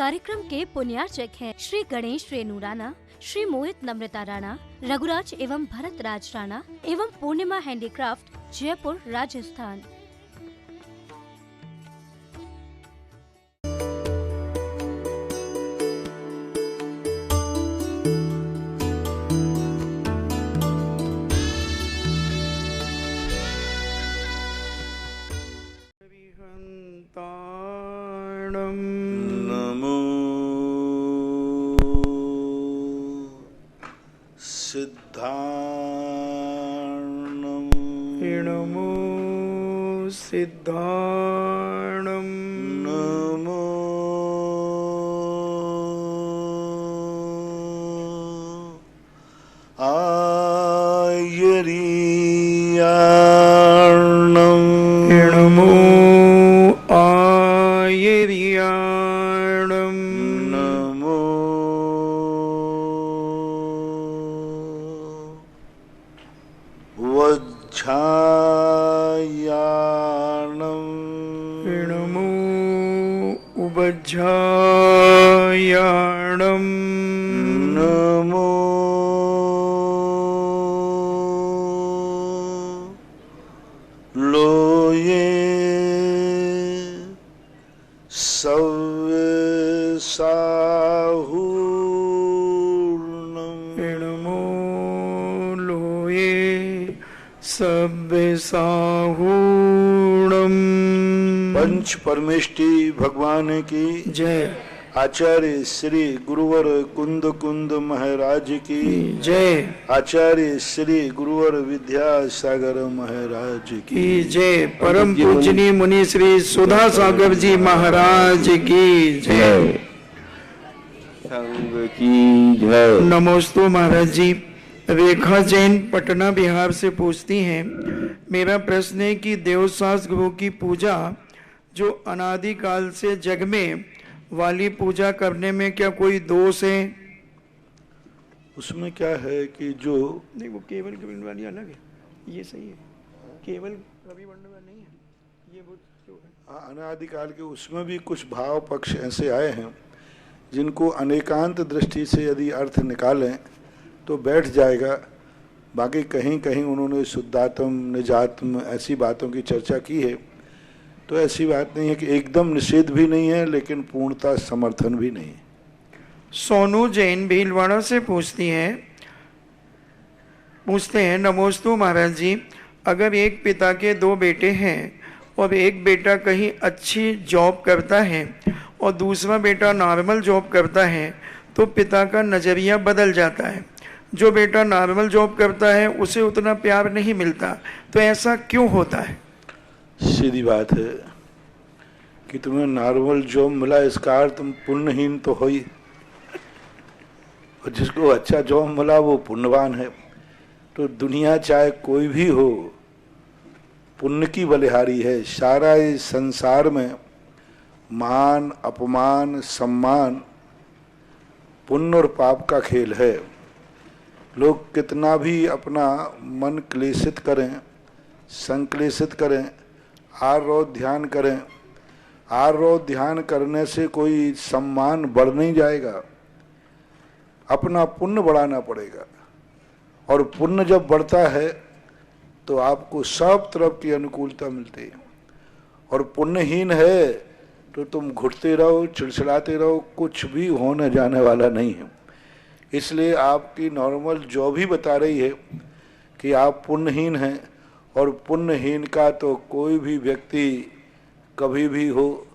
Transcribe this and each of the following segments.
कार्यक्रम के पुण्यार्चक हैं श्री गणेश रेणु राणा, श्री मोहित नम्रता राणा, रघुराज एवं भरत राज राणा एवं पूर्णिमा हैंडीक्राफ्ट, जयपुर, राजस्थान। नमो सिद्धार्णम, नमो सिद्धार्णम, नमो आयर्यार्णम, नमो आयर्यार्णम, नमो वज्झायार्णम, नमो उबज्झायार्णम, नमो लोये सव्यसाहूर्णम, नमो लोये सव्यसाहूर्णम। पंच परमेष्टि भगवान की जय। आचार्य श्री गुरुवर कुंद कुंद महाराज की जय। आचार्य श्री गुरुवर विद्यासागर महाराज की जय। परम पूजनीय मुनि श्री सुधा सागर जी महाराज की जय। संग की जय। नमोस्तु महाराज जी। रेखा जैन पटना बिहार से पूछती हैं, मेरा प्रश्न है कि देवशास्त्र गुरु की पूजा जो अनादिकाल से जग में वाली पूजा करने में क्या कोई दोष है? उसमें क्या है कि जो नहीं, वो केवल कवि वाली अलग है, ये सही है। केवल कवि वर्ण नहीं है ये, वो जो है अनादिकाल के उसमें भी कुछ भाव पक्ष ऐसे आए हैं जिनको अनेकांत दृष्टि से यदि अर्थ निकालें तो बैठ जाएगा। बाकी कहीं कहीं उन्होंने शुद्धात्म निजात्म ऐसी बातों की चर्चा की है, तो ऐसी बात नहीं है कि एकदम निषेध भी नहीं है लेकिन पूर्णता समर्थन भी नहीं है। सोनू जैन भीलवाड़ा से पूछते हैं, नमोस्तु महाराज जी, अगर एक पिता के दो बेटे हैं और एक बेटा कहीं अच्छी जॉब करता है और दूसरा बेटा नॉर्मल जॉब करता है तो पिता का नज़रिया बदल जाता है। जो बेटा नॉर्मल जॉब करता है उसे उतना प्यार नहीं मिलता, तो ऐसा क्यों होता है? सीधी बात है कि तुम्हें नॉर्मल जॉब मिला इसका अर्थ तुम पुण्यहीन तो हो ही, और जिसको अच्छा जॉब मिला वो पुण्यवान है। तो दुनिया चाहे कोई भी हो पुण्य की बलिहारी है। सारा इस संसार में मान अपमान सम्मान पुण्य और पाप का खेल है। लोग कितना भी अपना मन क्लेशित करें, संक्लेशित करें, आरोध ध्यान करें, आरोध ध्यान करने से कोई सम्मान बढ़ नहीं जाएगा, अपना पुण्य बढ़ाना पड़ेगा। और पुण्य जब बढ़ता है तो आपको सब तरफ की अनुकूलता मिलती है। और पुण्यहीन है तो तुम घुटते रहो, चिड़चिड़ाते रहो, कुछ भी होने जाने वाला नहीं है। इसलिए आपकी नॉर्मल जो भी बता रही है कि आप पुण्यहीन हैं, और पुण्यहीन का तो कोई भी व्यक्ति कभी भी हो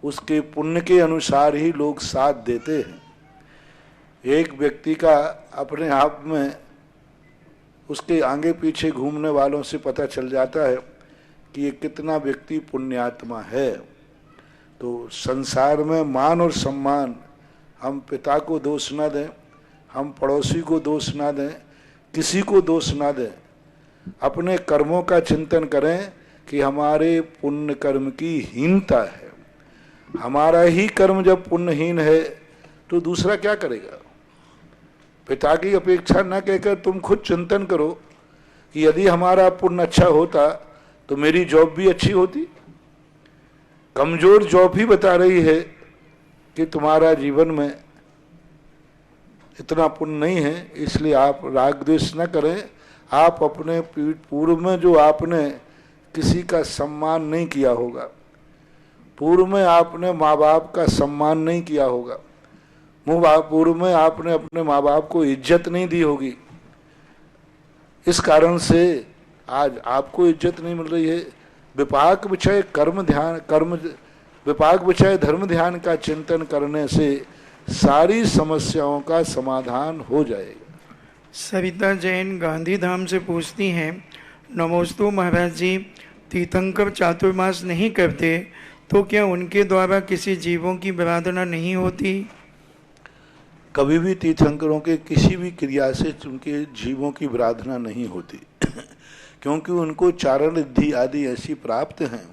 उसके पुण्य के अनुसार ही लोग साथ देते हैं। एक व्यक्ति का अपने आप में उसके आगे पीछे घूमने वालों से पता चल जाता है कि ये कितना व्यक्ति पुण्यात्मा है। तो संसार में मान और सम्मान, हम पिता को दोष ना दें, हम पड़ोसी को दोष ना दें, किसी को दोष ना दें, अपने कर्मों का चिंतन करें कि हमारे पुण्य कर्म की हीनता है। हमारा ही कर्म जब पुण्यहीन है तो दूसरा क्या करेगा? पिता की अपेक्षा न कहकर तुम खुद चिंतन करो कि यदि हमारा पुण्य अच्छा होता तो मेरी जॉब भी अच्छी होती। कमजोर जॉब ही बता रही है कि तुम्हारा जीवन में इतना पुण्य नहीं है, इसलिए आप राग द्वेष न करें। आप अपने पूर्व में जो आपने किसी का सम्मान नहीं किया होगा, पूर्व में आपने माँ बाप का सम्मान नहीं किया होगा, पूर्व में आपने अपने माँ बाप को इज्जत नहीं दी होगी, इस कारण से आज आपको इज्जत नहीं मिल रही है। विपाक विषय विपाक विषय धर्म ध्यान का चिंतन करने से सारी समस्याओं का समाधान हो जाएगा। सरिता जैन गांधीधाम से पूछती हैं, नमोस्तु महाराज जी, तीर्थंकर चातुर्मास नहीं करते तो क्या उनके द्वारा किसी जीवों की आराधना नहीं होती? कभी भी तीर्थंकरों के किसी भी क्रिया से उनके जीवों की आराधना नहीं होती क्योंकि उनको चारण रिद्धि आदि ऐसी प्राप्त हैं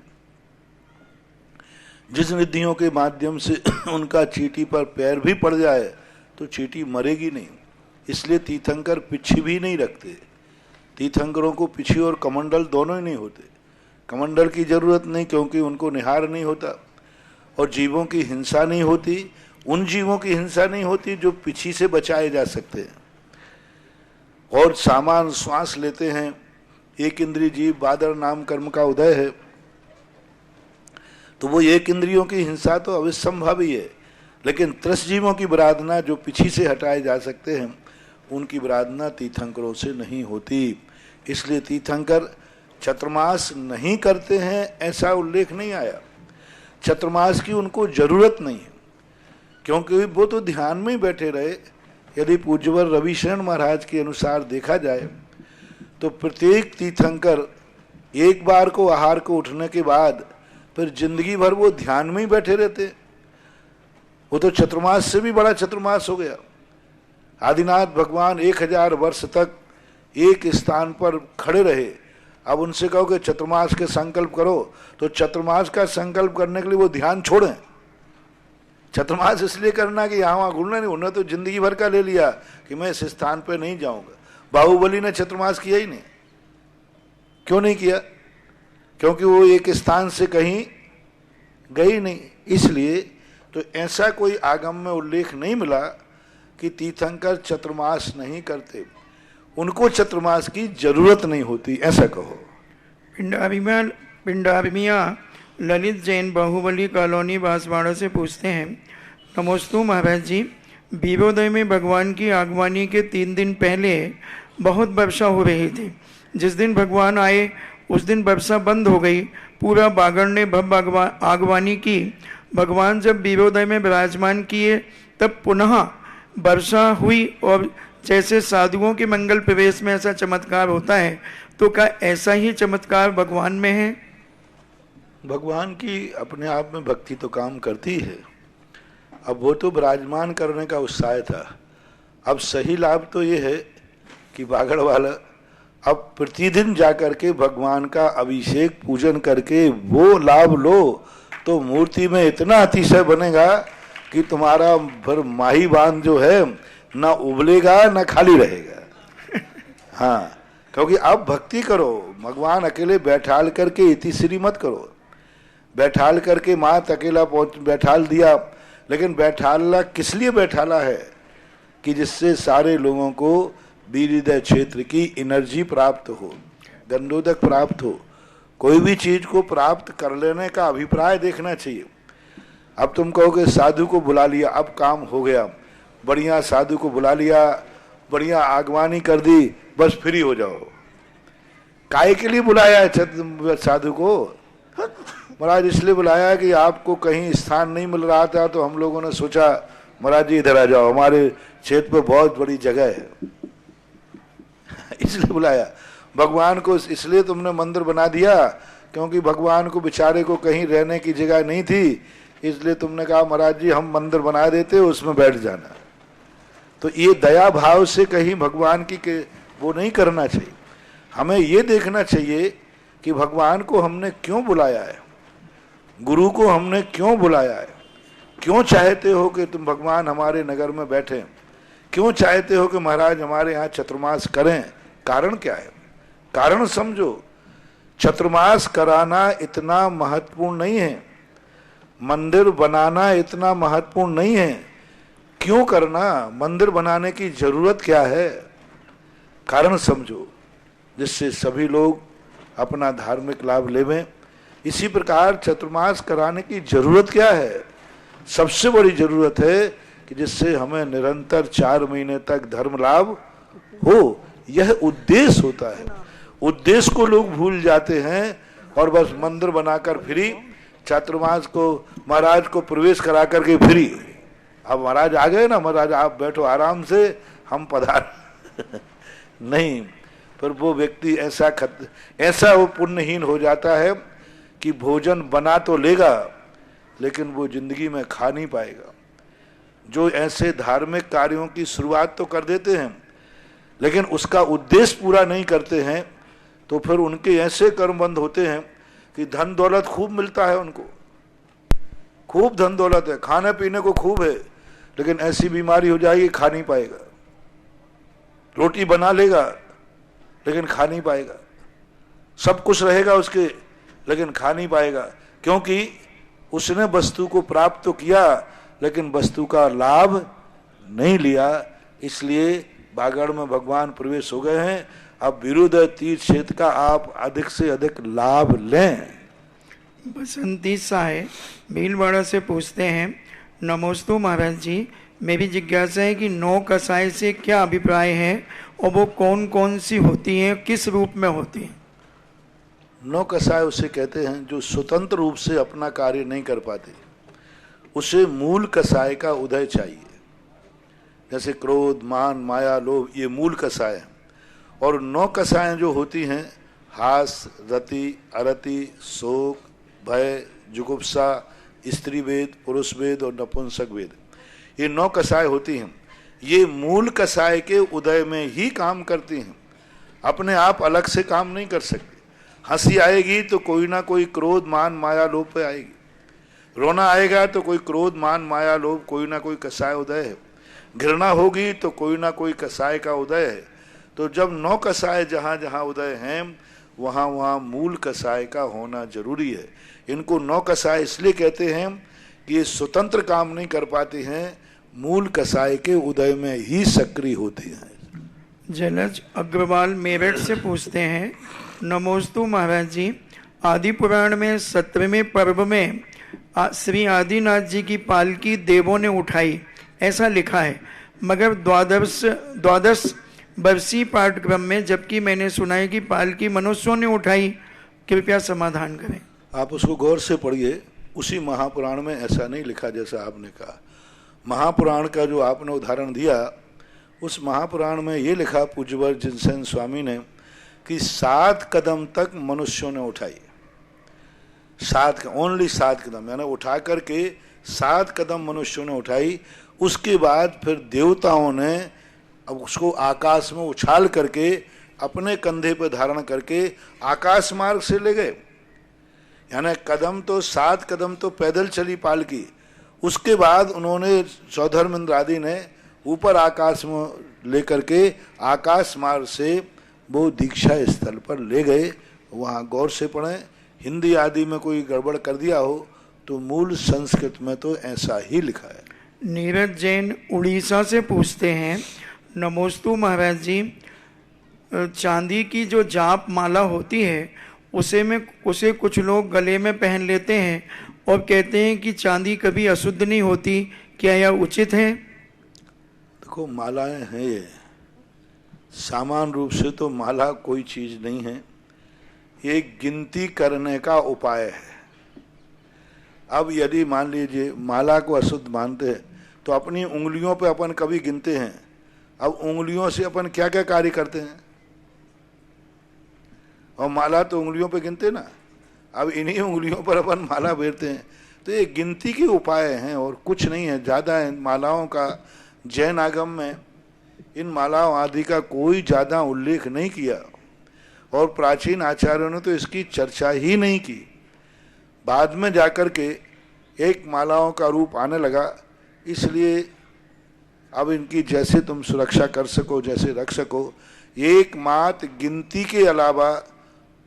जिस रिद्धियों के माध्यम से उनका चींटी पर पैर भी पड़ जाए तो चींटी मरेगी नहीं। इसलिए तीर्थंकर पिछी भी नहीं रखते। तीर्थंकरों को पिछी और कमंडल दोनों ही नहीं होते। कमंडल की जरूरत नहीं क्योंकि उनको निहार नहीं होता, और जीवों की हिंसा नहीं होती। उन जीवों की हिंसा नहीं होती जो पिछी से बचाए जा सकते हैं। और सामान श्वास लेते हैं, एक इंद्रिय जीव बादर नाम कर्म का उदय है, तो वो एक इंद्रियों की हिंसा तो अविसंभव ही है। लेकिन त्रस जीवों की आराधना जो पिछी से हटाए जा सकते हैं, उनकी आराधना तीर्थंकरों से नहीं होती। इसलिए तीर्थंकर चतुर्मास नहीं करते हैं ऐसा उल्लेख नहीं आया। चतुर्मास की उनको जरूरत नहीं है क्योंकि वो तो ध्यान में ही बैठे रहे। यदि पूज्यवर रविशरण महाराज के अनुसार देखा जाए तो प्रत्येक तीर्थंकर एक बार को आहार को उठने के बाद फिर जिंदगी भर वो ध्यान में ही बैठे रहते। वो तो चतुर्मास से भी बड़ा चतुर्मास हो गया। आदिनाथ भगवान 1000 वर्ष तक एक स्थान पर खड़े रहे। अब उनसे कहो कि चतुर्मास के संकल्प करो तो चतुर्मास का संकल्प करने के लिए वो ध्यान छोड़ें। चतुर्मास इसलिए करना कि यहाँ वहाँ घूमना नहीं। उन्होंने तो जिंदगी भर का ले लिया कि मैं इस स्थान पर नहीं जाऊंगा। बाहुबली ने चतुर्मास किया ही नहीं। क्यों नहीं किया? क्योंकि वो एक स्थान से कहीं गई नहीं। इसलिए तो ऐसा कोई आगम में उल्लेख नहीं मिला कि तीर्थंकर चतुर्मास नहीं करते। उनको चतुर्मास की जरूरत नहीं होती, ऐसा कहो। पिंडारिमिया ललित जैन बाहुबली कॉलोनी बांसवाड़ा से पूछते हैं, नमोस्तु महाराज जी, बीरोदय में भगवान की आगवानी के 3 दिन पहले बहुत वर्षा हो रही थी। जिस दिन भगवान आए उस दिन वर्षा बंद हो गई। पूरा बागड़ ने भव्य आगवानी की। भगवान जब बीरोदय में विराजमान किए तब पुनः वर्षा हुई। और जैसे साधुओं के मंगल प्रवेश में ऐसा चमत्कार होता है, तो क्या ऐसा ही चमत्कार भगवान में है? भगवान की अपने आप में भक्ति तो काम करती है। अब वो तो विराजमान करने का उत्साह था। अब सही लाभ तो ये है कि बागड़ वाला अब प्रतिदिन जाकर के भगवान का अभिषेक पूजन करके वो लाभ लो तो मूर्ति में इतना अतिशय बनेगा कि तुम्हारा भर माही बांध जो है ना उबलेगा ना खाली रहेगा। हाँ, क्योंकि अब भक्ति करो। भगवान अकेले बैठाल करके इतिश्री मत करो। बैठाल करके मात अकेला बैठाल दिया, लेकिन बैठाला किस लिए बैठाला है कि जिससे सारे लोगों को वीरहृदय क्षेत्र की एनर्जी प्राप्त हो, दंडोदक प्राप्त हो। कोई भी चीज को प्राप्त कर लेने का अभिप्राय देखना चाहिए। अब तुम कहोगे साधु को बुला लिया, अब काम हो गया, बढ़िया साधु को बुला लिया, बढ़िया आगवानी कर दी, बस फ्री हो जाओ। काहे के लिए बुलाया है साधु को? महाराज इसलिए बुलाया कि आपको कहीं स्थान नहीं मिल रहा था तो हम लोगों ने सोचा महाराज जी इधर आ जाओ, हमारे क्षेत्र पर बहुत बड़ी जगह है, इसलिए बुलाया। भगवान को इसलिए तुमने मंदिर बना दिया क्योंकि भगवान को बेचारे को कहीं रहने की जगह नहीं थी, इसलिए तुमने कहा महाराज जी हम मंदिर बना देते, उसमें बैठ जाना। तो ये दया भाव से कहीं भगवान की वो नहीं करना चाहिए। हमें ये देखना चाहिए कि भगवान को हमने क्यों बुलाया है, गुरु को हमने क्यों बुलाया है। क्यों चाहते हो कि तुम भगवान हमारे नगर में बैठे? क्यों चाहते हो कि महाराज हमारे यहाँ चतुर्मास करें? कारण क्या है? कारण समझो। चतुर्मास कराना इतना महत्वपूर्ण नहीं है। मंदिर बनाना इतना महत्वपूर्ण नहीं है। क्यों करना? मंदिर बनाने की जरूरत क्या है? कारण समझो जिससे सभी लोग अपना धार्मिक लाभ लेवें। इसी प्रकार चतुर्मास कराने की जरूरत क्या है? सबसे बड़ी जरूरत है कि जिससे हमें निरंतर 4 महीने तक धर्म लाभ हो। यह उद्देश्य होता है। उद्देश्य को लोग भूल जाते हैं और बस मंदिर बनाकर फ्री, चातुर्मास को महाराज को प्रवेश करा करके फ्री। अब महाराज आ गए ना, महाराज आप बैठो आराम से, हम पधार नहीं। पर वो व्यक्ति ऐसा वो पुण्यहीन हो जाता है कि भोजन बना तो लेगा लेकिन वो जिंदगी में खा नहीं पाएगा। जो ऐसे धार्मिक कार्यों की शुरुआत तो कर देते हैं लेकिन उसका उद्देश्य पूरा नहीं करते हैं, तो फिर उनके ऐसे कर्म बंद होते हैं कि धन दौलत खूब मिलता है, उनको खूब धन दौलत है, खाने पीने को खूब है, लेकिन ऐसी बीमारी हो जाएगी खा नहीं पाएगा। रोटी बना लेगा लेकिन खा नहीं पाएगा। सब कुछ रहेगा उसके लेकिन खा नहीं पाएगा, क्योंकि उसने वस्तु को प्राप्त तो किया लेकिन वस्तु का लाभ नहीं लिया। इसलिए बागड़ में भगवान प्रवेश हो गए हैं। अब विरुद्ध तीर्थ क्षेत्र का आप अधिक से अधिक लाभ लें। बसंती साय भीलवाड़ा से पूछते हैं, नमोस्तु महाराज जी, मेरी जिज्ञासा है कि 9 कसाय से क्या अभिप्राय है और वो कौन कौन सी होती हैं, किस रूप में होती हैं? 9 कसाय उसे कहते हैं जो स्वतंत्र रूप से अपना कार्य नहीं कर पाते। उसे मूल कसाय का उदय चाहिए। जैसे क्रोध, मान, माया, लोभ, ये मूल कसाय हैं। और 9 कसाएं जो होती हैं, हास, रति, अरति, शोक, भय, जुगुप्सा, स्त्री वेद, पुरुष वेद और नपुंसक वेद, ये 9 कसाय होती हैं। ये मूल कसाय के उदय में ही काम करती हैं, अपने आप अलग से काम नहीं कर सकती। हंसी आएगी तो कोई ना कोई क्रोध, मान, माया, लोभ पे आएगी। रोना आएगा तो कोई क्रोध, मान, माया, लोभ, कोई ना कोई कसाय उदय है। घृणा होगी तो कोई ना कोई कसाय का उदय है। तो जब 9 कसाय जहाँ जहाँ उदय हैं वहाँ वहाँ मूल कसाय का होना जरूरी है। इनको 9 कसाय इसलिए कहते हैं कि ये स्वतंत्र काम नहीं कर पाते हैं, मूल कसाय के उदय में ही सक्रिय होते हैं। जलज अग्रवाल मेरठ से पूछते हैं, नमोस्तु महाराज जी, आदि पुराण में 17वें पर्व में श्री आदिनाथ जी की पालकी देवों ने उठाई ऐसा लिखा है, मगर द्वादश वर्षीय पाठक्रम में जबकि मैंने सुना है कि पालकी मनुष्यों ने उठाई। कृपया समाधान करें। आप उसको गौर से पढ़िए। उसी महापुराण में ऐसा नहीं लिखा जैसा आपने कहा। महापुराण का जो आपने उदाहरण दिया, उस महापुराण में ये लिखा पूज्यवर जिनसेन स्वामी ने कि 7 कदम तक मनुष्यों ने उठाई। ओनली 7 कदम, यानी उठा करके 7 कदम मनुष्यों ने उठाई। उसके बाद फिर देवताओं ने अब उसको आकाश में उछाल करके अपने कंधे पर धारण करके आकाश मार्ग से ले गए। यानी कदम तो 7 कदम तो पैदल चली पालकी। उसके बाद उन्होंने सौधर्मेंद्र आदि ने ऊपर आकाश में लेकर के आकाश मार्ग से वो दीक्षा स्थल पर ले गए। वहाँ गौर से पढ़ें। हिंदी आदि में कोई गड़बड़ कर दिया हो तो मूल संस्कृत में तो ऐसा ही लिखा है। नीरज जैन उड़ीसा से पूछते हैं, नमोस्तु महाराज जी, चांदी की जो जाप माला होती है उसे कुछ लोग गले में पहन लेते हैं और कहते हैं कि चांदी कभी अशुद्ध नहीं होती, क्या यह उचित है? देखो, मालाएं हैं ये, सामान्य रूप से तो माला कोई चीज नहीं है, ये गिनती करने का उपाय है। अब यदि मान लीजिए माला को अशुद्ध मानते हैं तो अपनी उंगलियों पे अपन कभी गिनते हैं। अब उंगलियों से अपन क्या क्या कार्य करते हैं, और माला तो उंगलियों पे गिनते ना। अब इन्हीं उंगलियों पर अपन माला फेरते हैं। तो ये गिनती के उपाय हैं और कुछ नहीं है। ज़्यादा मालाओं का जैन आगम में इन मालाओं आदि का कोई ज़्यादा उल्लेख नहीं किया और प्राचीन आचार्यों ने तो इसकी चर्चा ही नहीं की। बाद में जाकर के एक मालाओं का रूप आने लगा, इसलिए अब इनकी जैसे तुम सुरक्षा कर सको, जैसे रख सको। एकमात्र गिनती के अलावा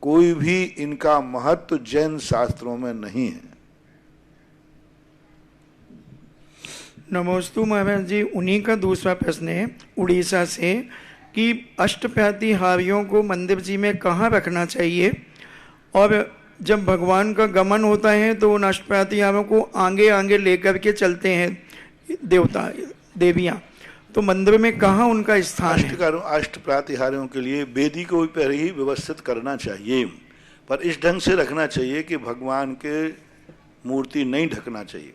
कोई भी इनका महत्व जैन शास्त्रों में नहीं है। नमोस्तु महाराज जी, उन्हीं का दूसरा प्रश्न है उड़ीसा से कि अष्टप्रतिहारियों को मंदिर जी में कहाँ रखना चाहिए, और जब भगवान का गमन होता है तो उन अष्टप्रतिहारों को आगे आगे लेकर के चलते हैं देवता देवियाँ, तो मंदिर में कहाँ उनका स्थान है? अष्ट प्रातिहार्यों के लिए वेदी को पहले ही व्यवस्थित करना चाहिए, पर इस ढंग से रखना चाहिए कि भगवान के मूर्ति नहीं ढकना चाहिए,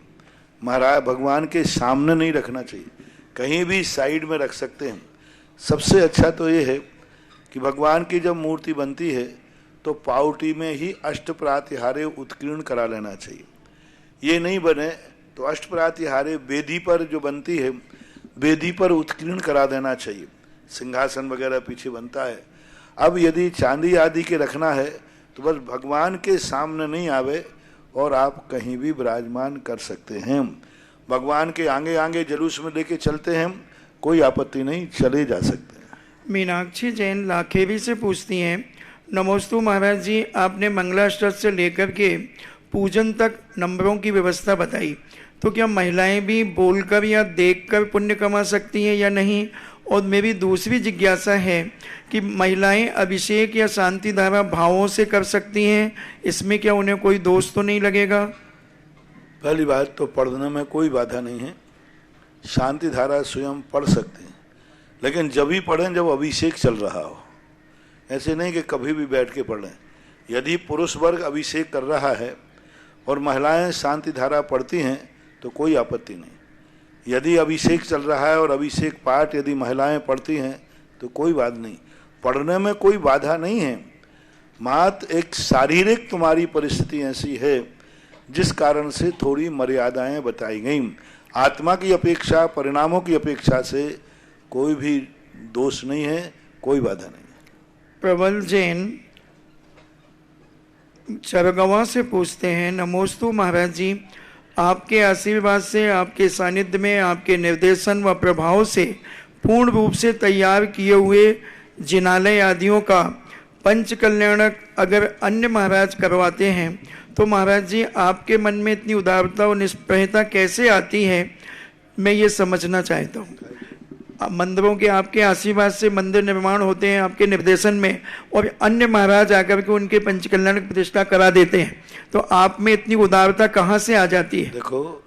महाराज भगवान के सामने नहीं रखना चाहिए, कहीं भी साइड में रख सकते हैं। सबसे अच्छा तो ये है कि भगवान की जब मूर्ति बनती है तो पावटी में ही अष्ट प्रातिहार्य उत्कीर्ण करा लेना चाहिए। ये नहीं बने तो अष्ट प्रातिहार्य वेदी पर जो बनती है वेदी पर उत्कीर्ण करा देना चाहिए, सिंहासन वगैरह पीछे बनता है। अब यदि चांदी आदि के रखना है तो बस भगवान के सामने नहीं आवे और आप कहीं भी विराजमान कर सकते हैं। भगवान के आगे आगे जुलूस में लेके चलते हैं, कोई आपत्ति नहीं, चले जा सकते हैं। मीनाक्षी जैन लाखेवी से पूछती हैं, नमोस्तु महाराज जी, आपने मंगलाष्टक से लेकर के पूजन तक नंबरों की व्यवस्था बताई, तो क्या महिलाएं भी बोलकर या देखकर पुण्य कमा सकती हैं या नहीं? और मेरी दूसरी जिज्ञासा है कि महिलाएं अभिषेक या शांति धारा भावों से कर सकती हैं, इसमें क्या उन्हें कोई दोष तो नहीं लगेगा? पहली बात तो पढ़ने में कोई बाधा नहीं है, शांति धारा स्वयं पढ़ सकते हैं, लेकिन जब ही पढ़ें जब अभिषेक चल रहा हो, ऐसे नहीं कि कभी भी बैठ के पढ़ लें। यदि पुरुष वर्ग अभिषेक कर रहा है और महिलाएं शांति धारा पढ़ती हैं तो कोई आपत्ति नहीं। यदि अभिषेक चल रहा है और अभिषेक पाठ यदि महिलाएं पढ़ती हैं तो कोई बात नहीं, पढ़ने में कोई बाधा नहीं है। मात्र एक शारीरिक तुम्हारी परिस्थिति ऐसी है जिस कारण से थोड़ी मर्यादाएं बताई गई। आत्मा की अपेक्षा, परिणामों की अपेक्षा से कोई भी दोष नहीं है, कोई बाधा नहीं। प्रबल जैन चरगवा से पूछते हैं, नमोस्तु महाराज जी, आपके आशीर्वाद से, आपके सानिध्य में, आपके निर्देशन व प्रभाव से पूर्ण रूप से तैयार किए हुए जिनालय आदियों का पंच कल्याणक अगर अन्य महाराज करवाते हैं तो महाराज जी आपके मन में इतनी उदारता और निष्प्रहता कैसे आती है, मैं ये समझना चाहता हूँ। मंदिरों के आपके आशीर्वाद से मंदिर निर्माण होते हैं आपके निर्देशन में, और अन्य महाराज आकर के उनके पंचकल्याण प्रतिष्ठा करा देते हैं, तो आप में इतनी उदारता कहाँ से आ जाती है? देखो,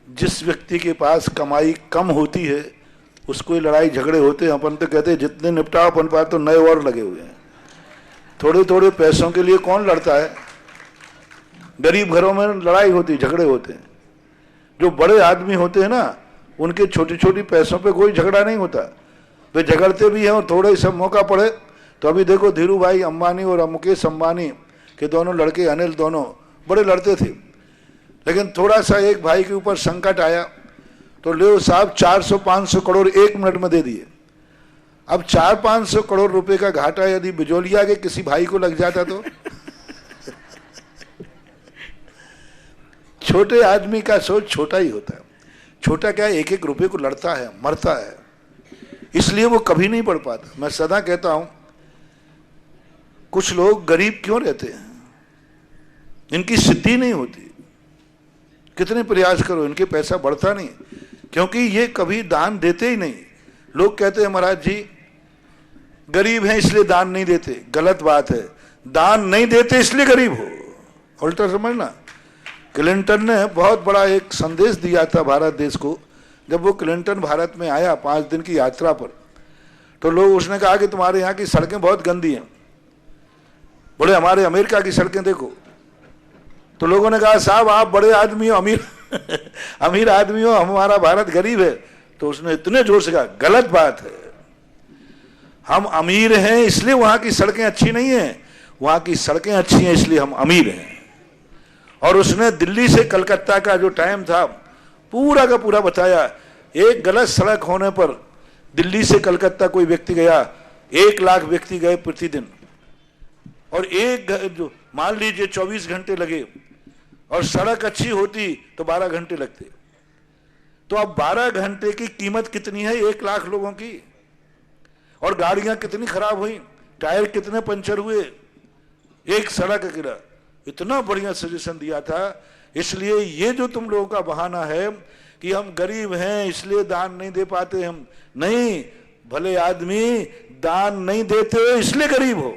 जिस व्यक्ति के पास कमाई कम होती है उसको ही लड़ाई झगड़े होते हैं। अपन तो कहते हैं जितने निपटाओ अपन पास तो नए और लगे हुए हैं। थोड़े थोड़े पैसों के लिए कौन लड़ता है? गरीब घरों में लड़ाई होती, झगड़े होते हैं। जो बड़े आदमी होते हैं ना, उनके छोटी छोटी पैसों पे कोई झगड़ा नहीं होता, वे झगड़ते भी हैं और थोड़े सब मौका पड़े तो अभी देखो धीरू भाई अंबानी और मुकेश अंबानी के दोनों लड़के अनिल दोनों बड़े लड़ते थे, लेकिन थोड़ा सा एक भाई के ऊपर संकट आया तो ले साहब 400-500 करोड़ एक मिनट में दे दिए। अब 400-500 करोड़ रुपए का घाटा यदि बिजोलिया के किसी भाई को लग जाता तो छोटे आदमी का सोच छोटा ही होता है। छोटा क्या, एक एक रुपए को लड़ता है, मरता है, इसलिए वो कभी नहीं बढ़ पाता। मैं सदा कहता हूं कुछ लोग गरीब क्यों रहते हैं, इनकी सिद्धि नहीं होती, कितने प्रयास करो इनके पैसा बढ़ता नहीं, क्योंकि ये कभी दान देते ही नहीं। लोग कहते हैं महाराज जी गरीब हैं इसलिए दान नहीं देते, गलत बात है। दान नहीं देते इसलिए गरीब हो, उल्टा समझना। क्लिंटन ने बहुत बड़ा एक संदेश दिया था भारत देश को। जब वो क्लिंटन भारत में आया 5 दिन की यात्रा पर, तो लोग उसने कहा कि तुम्हारे यहाँ की सड़कें बहुत गंदी हैं, बोले हमारे अमेरिका की सड़कें देखो। तो लोगों ने कहा साहब आप बड़े आदमी हो, अमीर अमीर आदमी हो, हमारा भारत गरीब है। तो उसने इतने जोर से कहा गलत बात है, हम अमीर हैं इसलिए वहां की सड़कें अच्छी नहीं है, वहां की सड़कें अच्छी हैं इसलिए हम अमीर हैं। और उसने दिल्ली से कलकत्ता का जो टाइम था पूरा का पूरा बताया। एक गलत सड़क होने पर दिल्ली से कलकत्ता कोई व्यक्ति गया, 1 लाख व्यक्ति गए प्रतिदिन, और एक जो मान लीजिए 24 घंटे लगे, और सड़क अच्छी होती तो 12 घंटे लगते। तो अब 12 घंटे की कीमत कितनी है 1 लाख लोगों की, और गाड़ियां कितनी खराब हुई, टायर कितने पंचर हुए, एक सड़क गिरा। इतना बढ़िया सजेशन दिया था इसलिए ये जो तुम लोगों का बहाना है कि हम गरीब हैं इसलिए दान नहीं दे पाते, हम नहीं, भले आदमी दान नहीं देते हो इसलिए गरीब हो,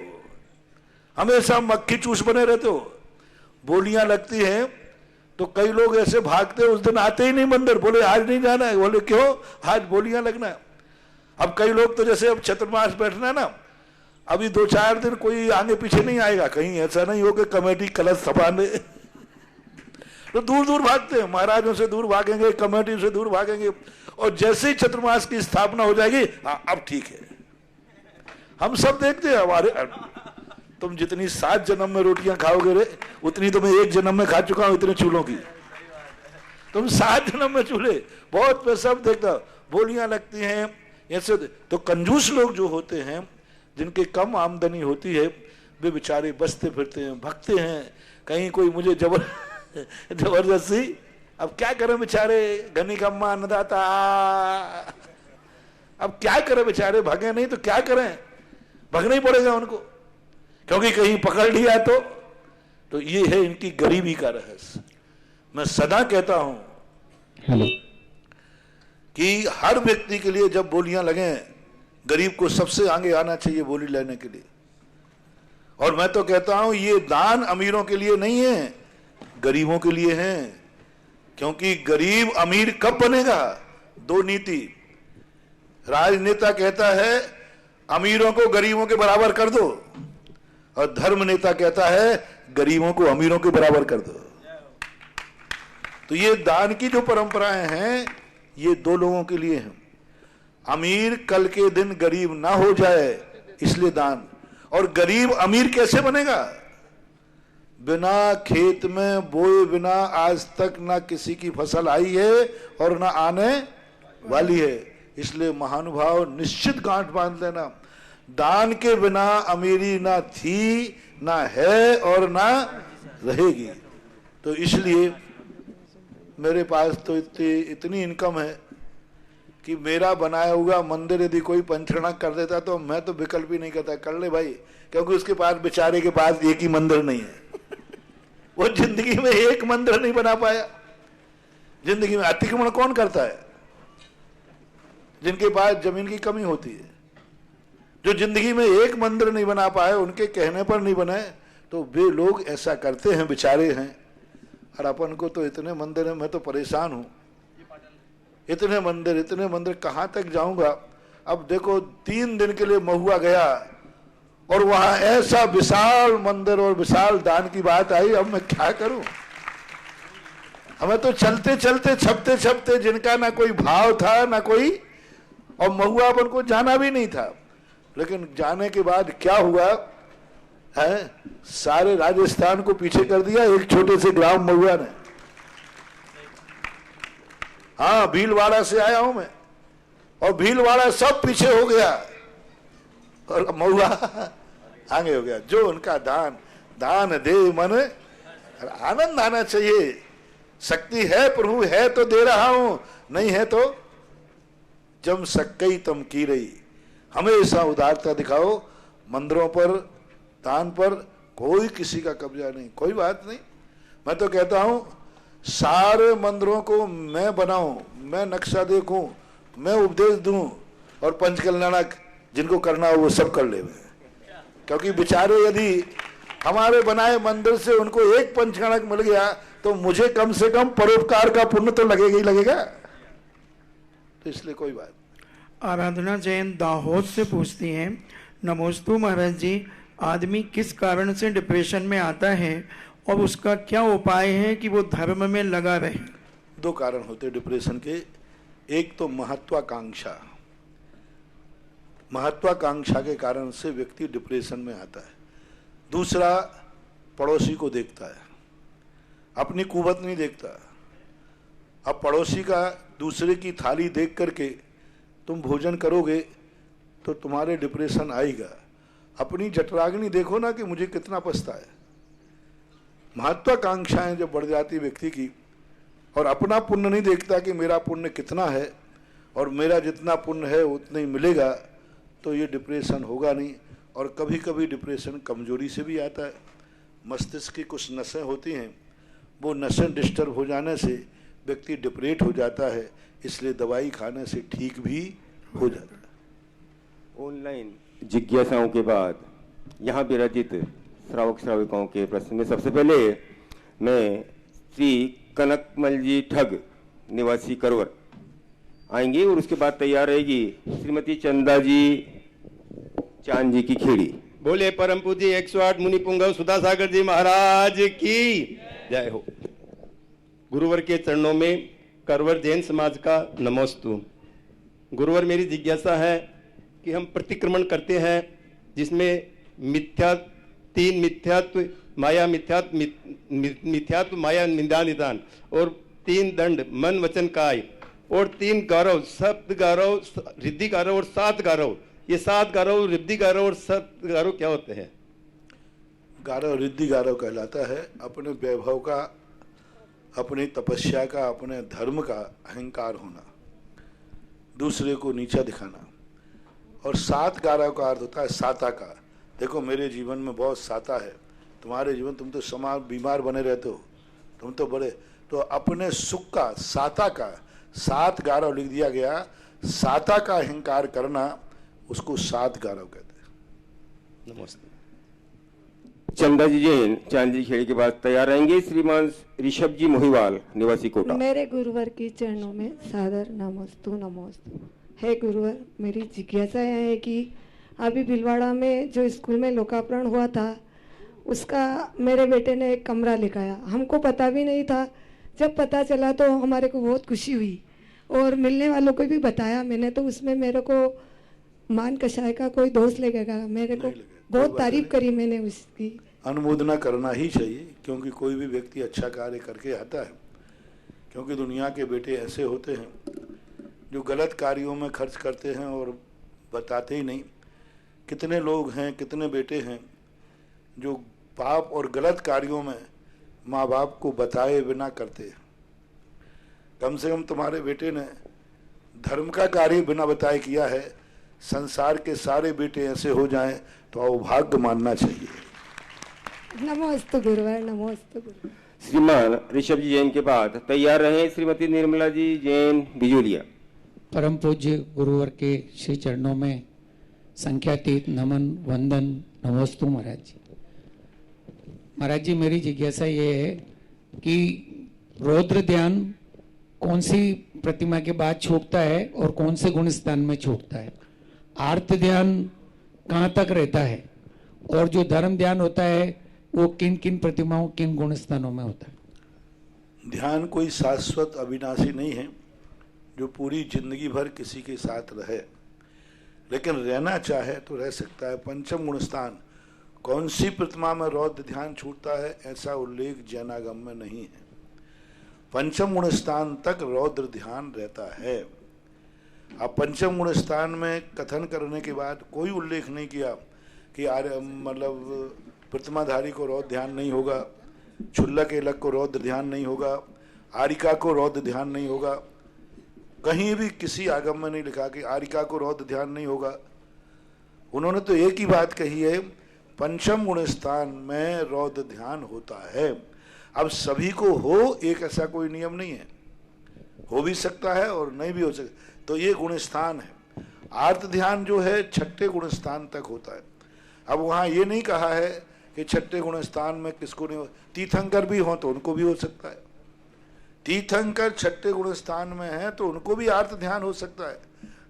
हमेशा मक्खी चूस बने रहते हो। बोलियां लगती हैं तो कई लोग ऐसे भागते हैं, उस दिन आते ही नहीं मंदिर, बोले आज नहीं जाना है, बोले क्यों, आज बोलियां लगना है। अब कई लोग तो जैसे अब चतुर्मास बैठना है ना, अभी 2-4 दिन कोई आगे पीछे नहीं आएगा, कहीं ऐसा नहीं हो कि कमेटी कलश छपाने तो दूर दूर भागते हैं, महाराजों से दूर भागेंगे, कमेटी से दूर भागेंगे, और जैसे ही चतुर्मास की स्थापना हो जाएगी अब ठीक है। हम सब देखते हैं, हमारे तुम जितनी 7 जन्म में रोटियां खाओगे रे उतनी तो मैं 1 जन्म में खा चुका हूं इतने चूल्हों की, तुम 7 जन्म में चूल्हे बहुत, मैं सब देखता, बोलियां लगती हैं ऐसे। तो कंजूस लोग जो होते हैं जिनके कम आमदनी होती है वे बेचारे बसते फिरते हैं, भगते हैं, कहीं कोई मुझे जबरदस्ती, अब क्या करें बेचारे, घनी का अम्मा अन्नदाता, अब क्या करें बेचारे, भगे नहीं तो क्या करें, भगना ही पड़ेगा उनको, क्योंकि कहीं पकड़ लिया तो ये है इनकी गरीबी का रहस्य। मैं सदा कहता हूं कि हर व्यक्ति के लिए जब बोलियां लगे, गरीब को सबसे आगे आना चाहिए बोली लेने के लिए। और मैं तो कहता हूं ये दान अमीरों के लिए नहीं है, गरीबों के लिए है, क्योंकि गरीब अमीर कब बनेगा, 2 नीति, राजनेता कहता है अमीरों को गरीबों के बराबर कर दो, और धर्म नेता कहता है गरीबों को अमीरों के बराबर कर दो। तो ये दान की जो परंपराएं हैं ये 2 लोगों के लिए हैं, अमीर कल के दिन गरीब ना हो जाए इसलिए दान। और गरीब अमीर कैसे बनेगा, बिना खेत में बोए बिना आज तक ना किसी की फसल आई है और ना आने वाली है, इसलिए महानुभाव निश्चित गांठ बांध लेना, दान के बिना अमीरी ना थी ना है और ना रहेगी। तो इसलिए मेरे पास तो इतनी इनकम है कि मेरा बनाया हुआ मंदिर यदि कोई पंचरणा कर देता तो मैं तो विकल्प ही नहीं करता, कर ले भाई, क्योंकि उसके पास बेचारे के पास एक ही मंदिर नहीं है, वो जिंदगी में एक मंदिर नहीं बना पाया। जिंदगी में अतिक्रमण कौन करता है, जिनके पास जमीन की कमी होती है, जो जिंदगी में एक मंदिर नहीं बना पाए, उनके कहने पर नहीं बने, तो वे लोग ऐसा करते हैं, बेचारे हैं। और अपन को तो इतने मंदिर हैं, मैं तो परेशान हूं, इतने मंदिर कहां तक जाऊंगा। अब देखो 3 दिन के लिए महुआ गया और वहां ऐसा विशाल मंदिर और विशाल दान की बात आई, अब मैं क्या करूं। हमें तो चलते चलते छपते छपते जिनका ना कोई भाव था ना कोई, और महुआ अपन को जाना भी नहीं था, लेकिन जाने के बाद क्या हुआ है, सारे राजस्थान को पीछे कर दिया एक छोटे से ग्राम महुआ ने। हाँ, भीलवाड़ा से आया हूं मैं, और भीलवाड़ा सब पीछे हो गया और महुआ आगे हो गया। जो उनका दान दे मन, आनंद आना चाहिए। शक्ति है प्रभु है तो दे रहा हूं, नहीं है तो जम सक्कई तम की रही। हमेशा उदारता दिखाओ, मंदिरों पर दान पर कोई किसी का कब्जा नहीं, कोई बात नहीं। मैं तो कहता हूं सारे मंदिरों को मैं बनाऊं, मैं नक्शा देखूं, मैं उपदेश दूं, और पंचकल्याणक जिनको करना हो वो सब कर ले। क्योंकि बेचारे यदि हमारे बनाए मंदिर से उनको एक पंचकल्याणक मिल गया तो मुझे कम से कम परोपकार का पुण्य तो लगेगा ही लगेगा। तो इसलिए कोई बात। आराधना जैन दाहोद से पूछती हैं, नमोस्तु महाराज जी, आदमी किस कारण से डिप्रेशन में आता है और उसका क्या उपाय है कि वो धर्म में लगा रहे। 2 कारण होते हैं डिप्रेशन के। एक तो महत्वाकांक्षा, महत्वाकांक्षा के कारण से व्यक्ति डिप्रेशन में आता है। दूसरा पड़ोसी को देखता है, अपनी कुवत नहीं देखता। अब पड़ोसी का दूसरे की थाली देख करके तुम भोजन करोगे तो तुम्हारे डिप्रेशन आएगा। अपनी जठराग्नि देखो ना कि मुझे कितना पछता है। महत्वाकांक्षाएं जब बढ़ जाती व्यक्ति की, और अपना पुण्य नहीं देखता कि मेरा पुण्य कितना है और मेरा जितना पुण्य है उतना ही मिलेगा, तो ये डिप्रेशन होगा नहीं। और कभी कभी डिप्रेशन कमजोरी से भी आता है। मस्तिष्क की कुछ नसें होती हैं वो नसें डिस्टर्ब हो जाने से व्यक्ति डिप्रेट हो जाता है, इसलिए दवाई खाने से ठीक भी हो जाता है। ऑनलाइन जिज्ञासाओं के बाद यहाँ विराजित श्रावक श्राविकाओं के प्रश्न में सबसे पहले मैं श्री कनकमल जी ठग निवासी करवर आएंगे और उसके बाद तैयार रहेगी श्रीमती चंदा जी चांद जी की खेड़ी। बोले परम पूज्य 108 मुनि पुंगव सुधा सागर जी महाराज की जय हो। गुरुवर के चरणों में करवर जैन समाज का नमोस्तु। गुरुवर, मेरी जिज्ञासा है कि हम प्रतिक्रमण करते हैं जिसमें तीन मिथ्यात्व माया मिथ्यात्व माया निंदा निदान और 3 दंड मन वचन काय और 3 गौरव शब्द गौरव रिद्धि गौरव और 7 गौरव। ये 7 गौरव रिद्धि गौरव और 7 गौरव क्या होते हैं? गौरव रिद्धि गौरव कहलाता है अपने वैभव का, अपनी तपस्या का, अपने धर्म का अहंकार होना, दूसरे को नीचा दिखाना। और 7 गौरव का अर्थ होता है साता का। देखो मेरे जीवन में बहुत साता है, तुम्हारे जीवन, तुम तो समाज बीमार बने रहते हो, तुम तो बड़े, तो अपने सुख का साता का 7 गौरव लिख दिया गया। साता का अहंकार करना उसको 7 गौरव कहते हैं। नमस्ते। चंदा जी जैन चांद जी खेड़ी के बाद तैयार रहेंगे श्रीमान ऋषभ जी मोहिवाल निवासी कोटा। मेरे गुरुवर के चरणों में सादर नमोस्तु नमोस्तु। हे गुरुवर, मेरी जिज्ञासा यह है कि अभी भिलवाड़ा में जो स्कूल में लोकार्पण हुआ था उसका मेरे बेटे ने एक कमरा लिखाया, हमको पता भी नहीं था। जब पता चला तो हमारे को बहुत खुशी हुई और मिलने वालों को भी बताया मैंने, तो उसमें मेरे को मान कषाय का कोई दोष लगेगा? मेरे को बहुत तारीफ करी मैंने उसकी। अनुमोदना करना ही चाहिए, क्योंकि कोई भी व्यक्ति अच्छा कार्य करके आता है। क्योंकि दुनिया के बेटे ऐसे होते हैं जो गलत कार्यों में खर्च करते हैं और बताते ही नहीं। कितने लोग हैं, कितने बेटे हैं जो पाप और गलत कार्यों में माँ बाप को बताए बिना करते हैं। कम से कम तुम्हारे बेटे ने धर्म का कार्य बिना बताए किया है। संसार के सारे बेटे ऐसे हो जाएं तो अभाग्य मानना चाहिए। नमोस्तु गुरुवर, नमोस्तु गुरुवर। श्रीमान ऋषभ जी जैन के बाद तैयार रहे श्रीमती निर्मला जी जैन बिजोलिया। परम पूज्य गुरुवर के श्री चरणों में संख्यातीत नमन वंदन नमोस्तु महाराज जी। महाराज जी, मेरी जिज्ञासा ये है कि रौद्र ध्यान कौन सी प्रतिमा के बाद छूटता है और कौन से गुण स्थान में छूटता है? आर्त ध्यान कहाँ तक रहता है और जो धर्म ध्यान होता है वो किन किन प्रतिमाओं, किन गुण स्थानों में होता है? ध्यान कोई शाश्वत अविनाशी नहीं है जो पूरी जिंदगी भर किसी के साथ रहे, लेकिन रहना चाहे तो रह सकता है। पंचम गुण स्थान कौन सी प्रतिमा में रौद्र ध्यान छूटता है ऐसा उल्लेख जैनागम में नहीं है। पंचम गुण स्थान तक रौद्र ध्यान रहता है। अब पंचम गुण स्थान में कथन करने के बाद कोई उल्लेख नहीं किया कि मतलब प्रतिमाधारी को रौद्र ध्यान नहीं होगा, क्षुल्लक एलक को रौद्र ध्यान नहीं होगा, आरिका को रौद्र ध्यान नहीं होगा। कहीं भी किसी आगम में नहीं लिखा कि आरिका को रौद्र ध्यान नहीं होगा। उन्होंने तो एक ही बात कही है, पंचम गुण स्थान में रौद्र ध्यान होता है। अब सभी को हो एक ऐसा कोई नियम नहीं है, हो भी सकता है और नहीं भी हो सकता। तो ये गुण स्थान है। आर्त ध्यान जो है 6ठे गुण स्थान तक होता है। अब वहाँ ये नहीं कहा है कि 6ठे गुण स्थान में किसको नहीं हो, तीर्थंकर भी हो तो उनको भी हो सकता है। तीर्थंकर 6ठे गुण स्थान में है तो उनको भी आर्त ध्यान हो सकता है।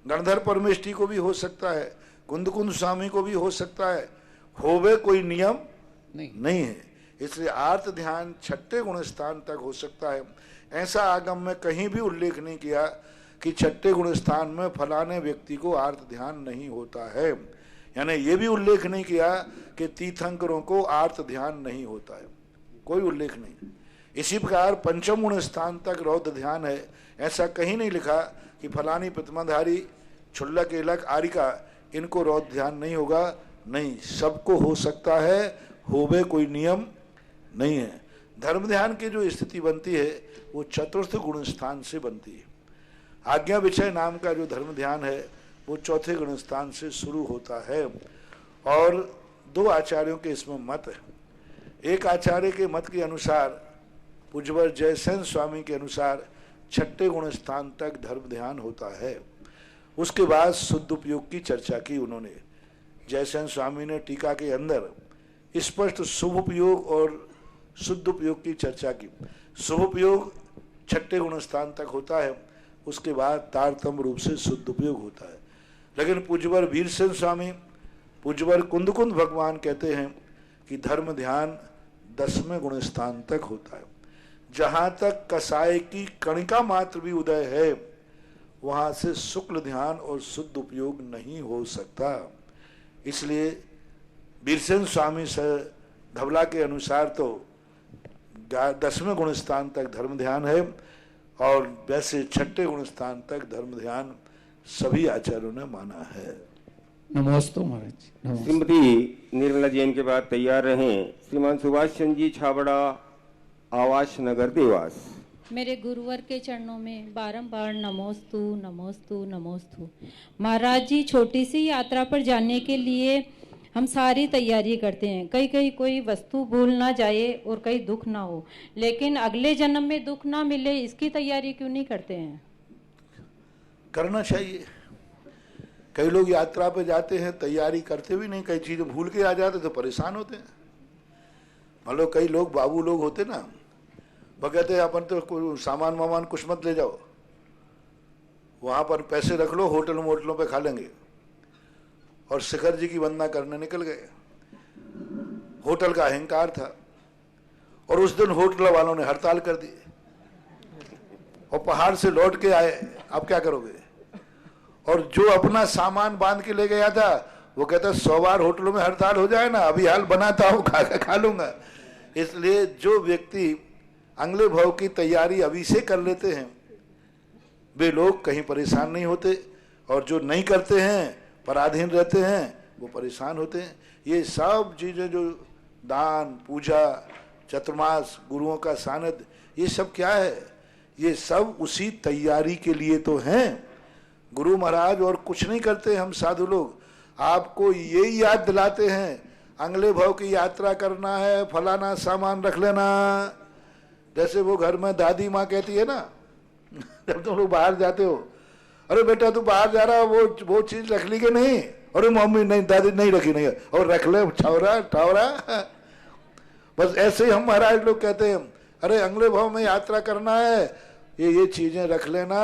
गणधर परमेष्ठी को भी हो सकता है, कुंद स्वामी को भी हो सकता है। होवे कोई नियम नहीं है। इसलिए आर्त ध्यान 6ठे गुण स्थान तक हो सकता है। ऐसा आगम में कहीं भी उल्लेख नहीं किया कि 6ठे गुण स्थान में फलाने व्यक्ति को आर्त ध्यान नहीं होता है। यानी ये भी उल्लेख नहीं किया कि तीर्थंकरों को आर्त ध्यान नहीं होता है, कोई उल्लेख नहीं। इसी प्रकार पंचम गुण स्थान तक रौद्र ध्यान है, ऐसा कहीं नहीं लिखा कि फलानी प्रतिमाधारी क्षुल्लक एलक आरिका इनको रौद्र ध्यान नहीं होगा। नहीं, सबको हो सकता है, होवे कोई नियम नहीं है। धर्म ध्यान की जो स्थिति बनती है वो चतुर्थ गुण स्थान से बनती है। आज्ञा विषय नाम का जो धर्म ध्यान है वो चौथे गुण स्थान से शुरू होता है। और 2 आचार्यों के इसमें मत है। एक आचार्य के मत के अनुसार पूज्यवर जयसेन स्वामी के अनुसार छठे गुण स्थान तक धर्म ध्यान होता है। उसके बाद शुद्ध उपयोग की चर्चा की उन्होंने। जयसेन स्वामी ने टीका के अंदर स्पष्ट शुभ उपयोग और शुद्ध उपयोग की चर्चा की। शुभ उपयोग छठे गुण स्थान तक होता है, उसके बाद तारतम्य रूप से शुद्ध उपयोग होता है। लेकिन पूज्यवर वीरसेन स्वामी, पूज्यवर कुंदकुंद भगवान कहते हैं कि धर्म ध्यान 10वें गुण स्थान तक होता है। जहां तक कसाय की कणिका मात्र भी उदय है, वहां से शुक्ल ध्यान और शुद्ध उपयोग नहीं हो सकता। इसलिए वीरसेन स्वामी से धवला के अनुसार तो 10वें गुण स्थान तक धर्म ध्यान है, और वैसे छठे गुण स्थान तक धर्म ध्यान सभी आचार्यों ने माना है। नमोस्तु महाराज। नमोस्तु। श्रीमती निर्मला जैन के बाद तैयार रहें श्रीमान सुभाष चंद्र जी छाबड़ा, आवास नगर देवास। मेरे गुरुवर के चरणों में बारंबार नमोस्तु नमोस्तु नमोस्तु। महाराज जी, छोटी सी यात्रा पर जाने के लिए हम सारी तैयारी करते हैं। कहीं कोई वस्तु भूल ना जाए और कहीं दुख ना हो, लेकिन अगले जन्म में दुख ना मिले, इसकी तैयारी क्यों नहीं करते हैं? करना चाहिए। कई लोग यात्रा पे जाते हैं, तैयारी करते भी नहीं, कई चीजें भूल के आ जाते तो परेशान होते हैं। मान लो कई लोग बाबू लोग होते ना, वो कहते हैं अपन तो सामान वामान कुछ मत ले जाओ, वहां पर पैसे रख लो, होटल मोटलों पे खा लेंगे। और शिखर जी की वंदना करने निकल गए। होटल का अहंकार था, और उस दिन होटल वालों ने हड़ताल कर दी, और पहाड़ से लौट के आए। अब क्या करोगे? और जो अपना सामान बांध के ले गया था, वो कहता 100 बार होटलों में हड़ताल हो जाए ना, अभी हाल बनाता हूं, खा लूंगा। इसलिए जो व्यक्ति अगले भाव की तैयारी अभी से कर लेते हैं, वे लोग कहीं परेशान नहीं होते, और जो नहीं करते हैं, पराधीन रहते हैं, वो परेशान होते हैं। ये सब चीजें जो दान, पूजा, चतुर्मास, गुरुओं का सानिध्य, ये सब क्या है? ये सब उसी तैयारी के लिए तो हैं। गुरु महाराज और कुछ नहीं करते, हम साधु लोग आपको यही याद दिलाते हैं, अगले भाव की यात्रा करना है, फलाना सामान रख लेना। जैसे वो घर में दादी माँ कहती है ना, जब तुम लोग बाहर जाते हो, अरे बेटा तू बाहर जा रहा, वो चीज रख ली कि नहीं? अरे मम्मी नहीं, दादी नहीं रखी, नहीं, और रख ले छावरा ठावरा। बस ऐसे ही हम महाराज लोग कहते हैं, अरे अगले भाव में यात्रा करना है, ये चीजें रख लेना,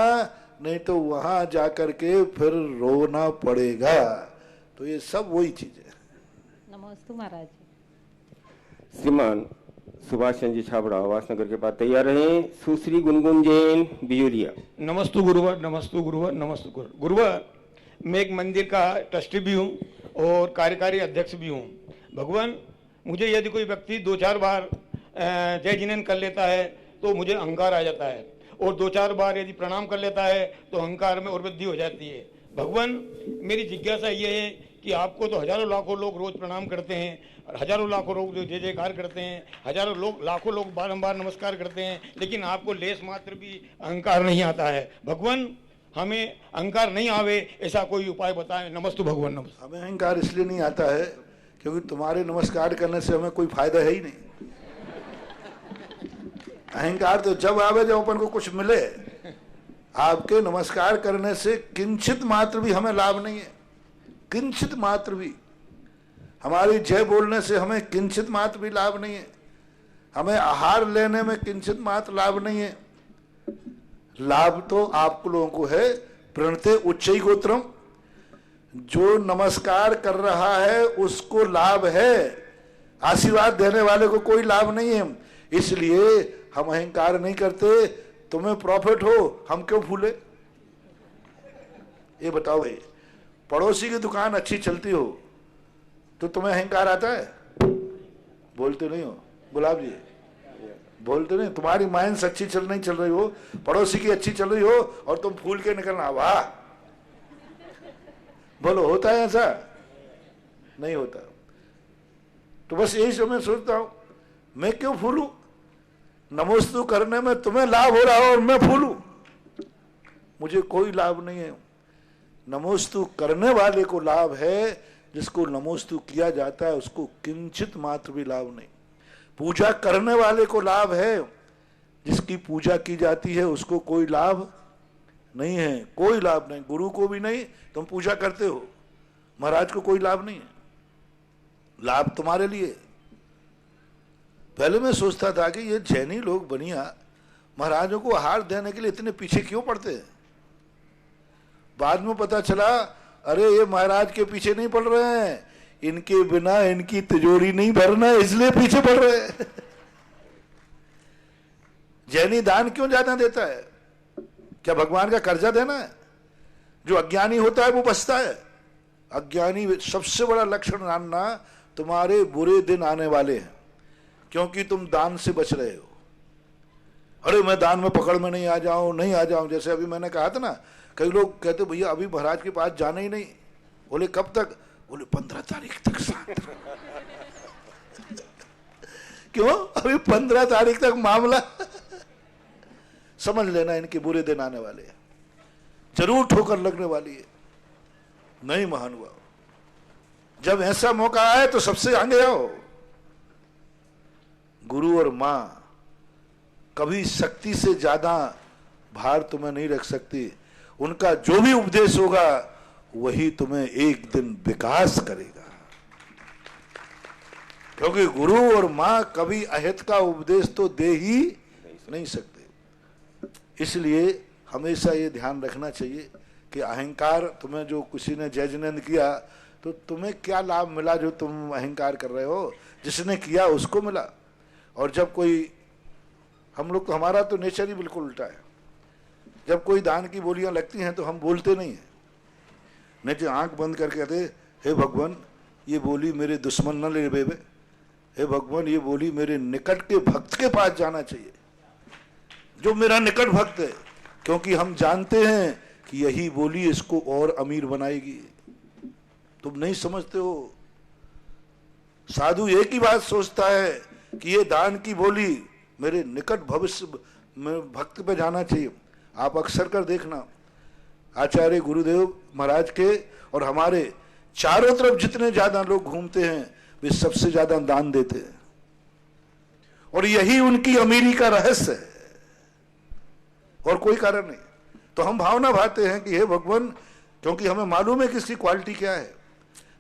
नहीं तो वहां जाकर के फिर रोना पड़ेगा। तो ये सब वही चीजें। नमस्ते महाराज। श्रीमान सुभाष चंद्र जी छाबड़ा, आवास नगर के बाद तैयार रहे सुश्री गुनगुन जैन बिजोरिया। नमस्तु गुरुवर, नमस्तु गुरुवर, नमस्तु गुरुवर। मैं एक मंदिर का ट्रस्टी भी हूँ और कार्यकारी अध्यक्ष भी हूँ। भगवान, मुझे यदि कोई व्यक्ति 2-4 बार जय जिनेन कर लेता है तो मुझे अहंकार आ जाता है, और 2-4 बार यदि प्रणाम कर लेता है तो अहंकार में और वृद्धि हो जाती है। भगवान, मेरी जिज्ञासा ये है कि आपको तो हजारों लाखों लोग रोज प्रणाम करते हैं, और हजारों लाखों लोग जो जय जयकार करते हैं, हजारों लोग, लाखों लोग बारंबार नमस्कार करते हैं, लेकिन आपको लेस मात्र भी अहंकार नहीं आता है। भगवान, हमें अहंकार नहीं आवे ऐसा कोई उपाय बताएं। नमस्तु भगवान। नमस्ते। हमें अहंकार इसलिए नहीं आता है क्योंकि तुम्हारे नमस्कार करने से हमें कोई फायदा है ही नहीं। अहंकार तो जब आवे जब अपन को कुछ मिले। आपके नमस्कार करने से किंचित मात्र भी हमें लाभ नहीं है, किंचित मात्र भी। हमारी जय बोलने से हमें किंचित मात्र भी लाभ नहीं है, हमें आहार लेने में किंचित मात्र लाभ नहीं है। लाभ तो आप लोगों को है। प्रणते उच्चई गोत्रम, जो नमस्कार कर रहा है उसको लाभ है, आशीर्वाद देने वाले को कोई लाभ नहीं है। इसलिए हम अहंकार नहीं करते। तुम्हें प्रॉफिट हो, हम क्यों फूले? ये बताओ भाई, पड़ोसी की दुकान अच्छी चलती हो तो तुम्हें अहंकार आता है? बोलते नहीं हो गुलाब जी, बोलते नहीं। तुम्हारी माइंस अच्छी नहीं चल रही हो, पड़ोसी की अच्छी चल रही हो और तुम फूल के निकलना, वाह। बोलो, होता है ऐसा? नहीं होता। तो बस यही जो मैं सोचता हूं, मैं क्यों फूलूं? नमोस्तु करने में तुम्हें लाभ हो रहा हो और मैं फूलूं, मुझे कोई लाभ नहीं है। नमोस्तु करने वाले को लाभ है, जिसको नमोस्तु किया जाता है उसको किंचित मात्र भी लाभ नहीं। पूजा करने वाले को लाभ है, जिसकी पूजा की जाती है उसको कोई लाभ नहीं है, कोई लाभ नहीं, गुरु को भी नहीं। तुम पूजा करते हो, महाराज को कोई लाभ नहीं है, लाभ तुम्हारे लिए। पहले मैं सोचता था कि ये जैनी लोग बनिया महाराजों को आहार देने के लिए इतने पीछे क्यों पड़ते हैं। बाद में पता चला अरे ये महाराज के पीछे नहीं पड़ रहे हैं, इनके बिना इनकी तिजोरी नहीं भरना इसलिए पीछे पड़ रहे हैं। जैनी दान क्यों ज्यादा देता है? क्या भगवान का कर्जा देना है? जो अज्ञानी होता है वो बचता है। अज्ञानी सबसे बड़ा लक्षण जानना, तुम्हारे बुरे दिन आने वाले हैं क्योंकि तुम दान से बच रहे हो। अरे मैं दान में पकड़ में नहीं आ जाऊं। जैसे अभी मैंने कहा था ना, कई लोग कहते भैया अभी महाराज के पास जाना ही नहीं। बोले कब तक? बोले 15 तारीख तक शांत क्यों? अभी 15 तारीख तक मामला समझ लेना, इनके बुरे दिन आने वाले हैं, जरूर ठोकर लगने वाली है। नहीं महानुभाव, जब ऐसा मौका आए तो सबसे आगे आओ। गुरु और मां कभी शक्ति से ज्यादा भार तुम्हें नहीं रख सकती। उनका जो भी उपदेश होगा वही तुम्हें एक दिन विकास करेगा, क्योंकि गुरु और मां कभी अहित का उपदेश तो दे ही नहीं सकते। इसलिए हमेशा ये ध्यान रखना चाहिए कि अहंकार, तुम्हें जो किसी ने जय जिनेंद्र किया तो तुम्हें क्या लाभ मिला जो तुम अहंकार कर रहे हो? जिसने किया उसको मिला। और जब कोई, हम लोग तो, हमारा तो नेचर ही बिल्कुल उल्टा है। जब कोई दान की बोलियां लगती हैं तो हम बोलते नहीं हैं, नहीं तो आंख बंद करके कहते हे भगवान ये बोली मेरे दुश्मन न ले बेबे, हे भगवान ये बोली मेरे निकट के भक्त के पास जाना चाहिए, जो मेरा निकट भक्त है, क्योंकि हम जानते हैं कि यही बोली इसको और अमीर बनाएगी। तुम नहीं समझते हो। साधु एक ही बात सोचता है कि ये दान की बोली मेरे निकट भविष्य में भक्त पे जाना चाहिए। आप अक्सर कर देखना, आचार्य गुरुदेव महाराज के और हमारे चारों तरफ जितने ज्यादा लोग घूमते हैं वे सबसे ज्यादा दान देते हैं, और यही उनकी अमीरी का रहस्य है और कोई कारण नहीं। तो हम भावना भाते हैं कि हे भगवान, क्योंकि हमें मालूम है कि इसकी क्वालिटी क्या है,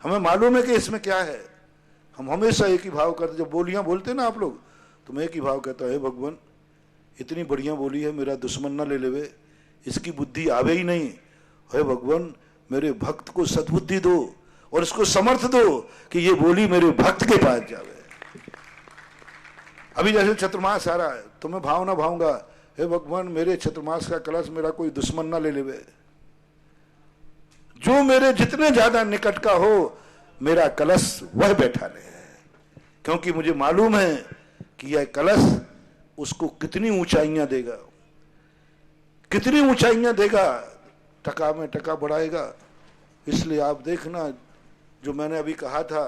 हमें मालूम है कि इसमें क्या है। हम हमेशा एक ही भाव करते, जब बोलियां बोलते ना आप लोग, तो मैं एक ही भाव कहता हे भगवान इतनी बढ़िया बोली है, मेरा दुश्मन ना ले लेवे, इसकी बुद्धि आवे ही नहीं। हे भगवान मेरे भक्त को सद्बुद्धि दो और इसको समर्थ दो कि ये बोली मेरे भक्त के पास जावे। अभी जैसे चतुर्मास आ रहा है तो मैं भावना भाऊंगा, हे भगवान मेरे चतुर्मास का कलश मेरा कोई दुश्मन ना ले लेवे, जो मेरे जितने ज्यादा निकट का हो मेरा कलश वह बैठा ले, क्योंकि मुझे मालूम है कि यह कलश उसको कितनी ऊंचाइयां देगा, कितनी ऊंचाइयां देगा, टका में टका बढ़ाएगा। इसलिए आप देखना, जो मैंने अभी कहा था,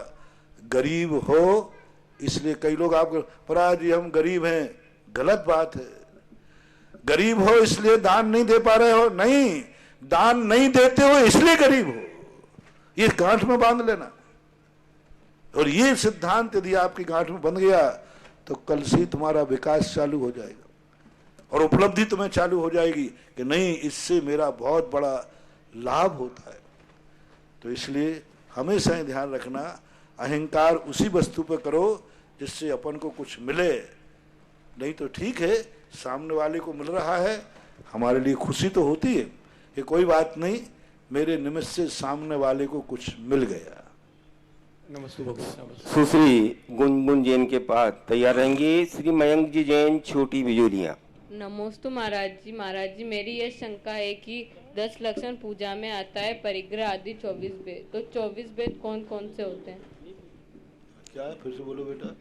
गरीब हो इसलिए कई लोग आप पर आज हम गरीब हैं, गलत बात है। गरीब हो इसलिए दान नहीं दे पा रहे हो, नहीं, दान नहीं देते हो इसलिए गरीब हो, ये गांठ में बांध लेना। और ये सिद्धांत यदि आपकी गांठ में बंध गया तो कल से तुम्हारा विकास चालू हो जाएगा और उपलब्धि तुम्हें चालू हो जाएगी कि नहीं, इससे मेरा बहुत बड़ा लाभ होता है। तो इसलिए हमेशा ही ध्यान रखना, अहंकार उसी वस्तु पर करो जिससे अपन को कुछ मिले, नहीं तो ठीक है सामने वाले को मिल रहा है, हमारे लिए खुशी तो होती है कि कोई बात नहीं, मेरे निमित्त से सामने वाले को कुछ मिल गया। सुश्री गुनगुन जैन के पास तैयार रहेंगी श्री मयंक जी जैन, छोटी बिजोलियाँ। नमोस्तु महाराज जी। महाराज जी मेरी यह शंका है कि 10 लक्षण पूजा में आता है परिग्रह आदि 24 वेद, तो 24 वेद कौन कौन से होते हैं? क्या है, फिर से बोलो बेटा।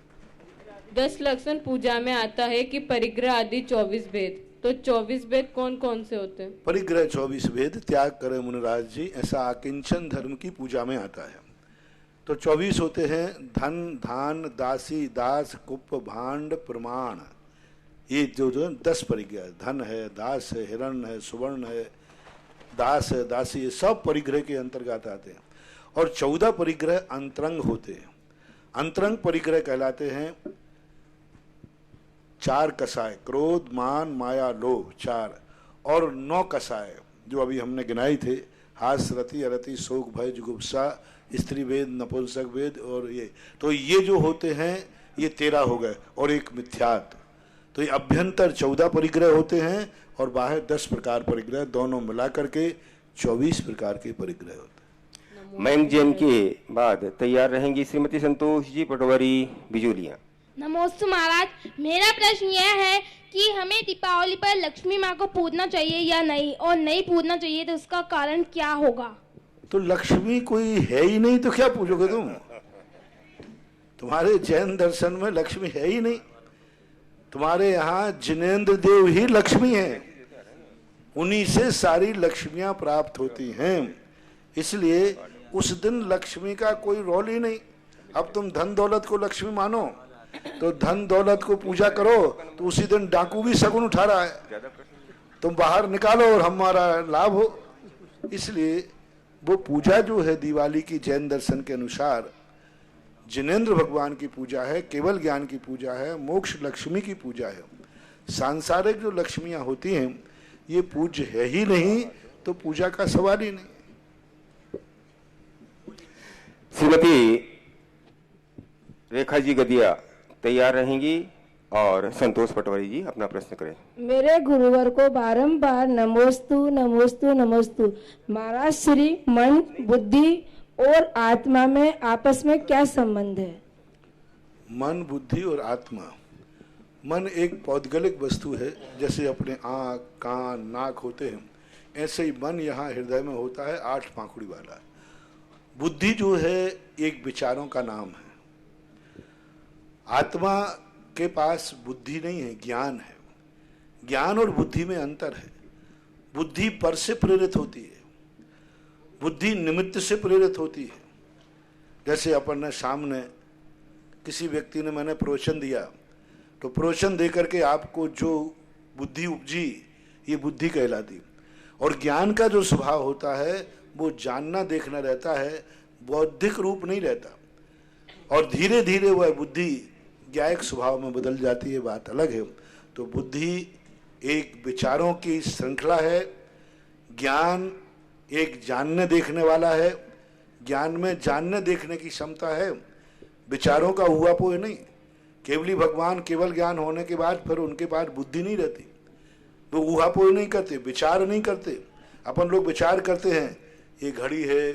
10 लक्षण पूजा में आता है कि परिग्रह आदि 24 वेद, तो 24 वेद कौन कौन से होते हैं? परिग्रह 24 वेद त्याग करे मुनिराज जी, ऐसा आकिंचन धर्म की पूजा में आता है। तो 24 होते हैं, धन, धान, दासी, दास, कुप, भांड, प्रमाण, ये जो 10 परिग्रह, धन है, दास है, हिरण है, सुवर्ण है, दास है, दासी, ये सब परिग्रह के अंतर्गत आते हैं। और 14 परिग्रह अंतरंग होते हैं। अंतरंग परिग्रह कहलाते हैं 4 कसाय, क्रोध, मान, माया, लोभ, 4, और 9 कसाय जो अभी हमने गिनाई थे, हास, रति, अरति, शोक, भय, जुगुप्सा, स्त्री वेद, नपुंसक वेद, और ये, तो ये जो होते हैं ये 13 हो गए, और एक मिथ्यात्व। तो ये अभ्यंतर 14 परिग्रह होते हैं और बाहर 10 प्रकार परिग्रह, दोनों मिला करके 24 प्रकार के परिग्रह होते हैं। मयंक जैन के बाद तैयार रहेंगी श्रीमती संतोष जी पटवारी बिजोलिया। नमस्ते महाराज, मेरा प्रश्न यह है कि हमें दीपावली पर लक्ष्मी माँ को पूजना चाहिए या नहीं, और नहीं पूजना चाहिए तो उसका कारण क्या होगा? तो लक्ष्मी कोई है ही नहीं तो क्या पूछोगे तुम? तुम्हारे जैन दर्शन में लक्ष्मी है ही नहीं। तुम्हारे यहाँ जिनेंद्र देव ही लक्ष्मी हैं, उन्हीं से सारी लक्ष्मियां प्राप्त होती हैं। इसलिए उस दिन लक्ष्मी का कोई रोल ही नहीं। अब तुम धन दौलत को लक्ष्मी मानो तो धन दौलत को पूजा करो, तो उसी दिन डाकू भी शगुन उठा रहा है, तुम बाहर निकालो और हमारा लाभ हो। इसलिए वो पूजा जो है दिवाली की जैन दर्शन के अनुसार जिनेंद्र भगवान की पूजा है, केवल ज्ञान की पूजा है, मोक्ष लक्ष्मी की पूजा है। सांसारिक जो लक्ष्मियां होती हैं ये पूज्य है ही नहीं, तो पूजा का सवाल ही नहीं। श्रीमती रेखा जी गदिया तैयार रहेंगी और संतोष पटवारी जी अपना प्रश्न करें। मेरे गुरुवर को बारंबार नमोस्तु नमोस्तु नमोस्तु। महाराज, श्री मन, बुद्धि और आत्मा में आपस में क्या संबंध है? मन, बुद्धि और आत्मा। मन एक पौद्गलिक वस्तु है, जैसे अपने आँख, कान, नाक होते हैं, ऐसे ही मन यहाँ हृदय में होता है 8 पाखुड़ी वाला। बुद्धि जो है एक विचारों का नाम है। आत्मा के पास बुद्धि नहीं है, ज्ञान है। ज्ञान और बुद्धि में अंतर है। बुद्धि पर से प्रेरित होती है, बुद्धि निमित्त से प्रेरित होती है। जैसे अपन ने सामने किसी व्यक्ति ने मैंने प्रवचन दिया, तो प्रवचन दे करके आपको जो बुद्धि उपजी, ये बुद्धि कहलाती। और ज्ञान का जो स्वभाव होता है वो जानना देखना रहता है, बौद्धिक रूप नहीं रहता। और धीरे धीरे वह बुद्धि ज्ञायक स्वभाव में बदल जाती है, बात अलग है। तो बुद्धि एक विचारों की श्रृंखला है, ज्ञान एक जानने देखने वाला है। ज्ञान में जानने देखने की क्षमता है, विचारों का हुआ पोए नहीं। केवली भगवान केवल ज्ञान होने के बाद फिर उनके पास बुद्धि नहीं रहती, वो ऊहापोह नहीं करते, विचार नहीं करते। अपन लोग विचार करते हैं, ये घड़ी है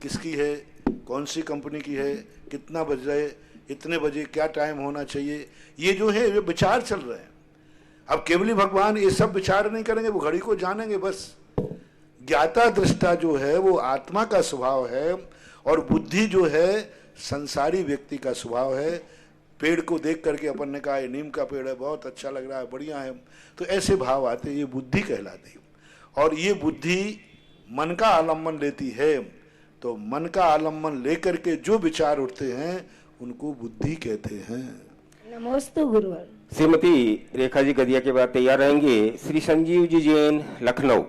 किसकी है, कौन सी कंपनी की है, कितना बज रहे, इतने बजे क्या टाइम होना चाहिए, ये जो है ये विचार चल रहे हैं। अब केवली भगवान ये सब विचार नहीं करेंगे, वो घड़ी को जानेंगे बस। ज्ञाता दृष्टा जो है वो आत्मा का स्वभाव है, और बुद्धि जो है संसारी व्यक्ति का स्वभाव है। पेड़ को देख करके अपन ने कहा ये नीम का पेड़ है, बहुत अच्छा लग रहा है, बढ़िया है, तो ऐसे भाव आते, ये बुद्धि कहलाती है। और ये बुद्धि मन का आलम्बन लेती है, तो मन का आलम्बन लेकर के जो विचार उठते हैं उनको बुद्धि कहते हैं। नमोस्तु गुरुवर। श्रीमती रेखा जी गदिया के बाद तैयार रहेंगे श्री संजीव जी जैन लखनऊ।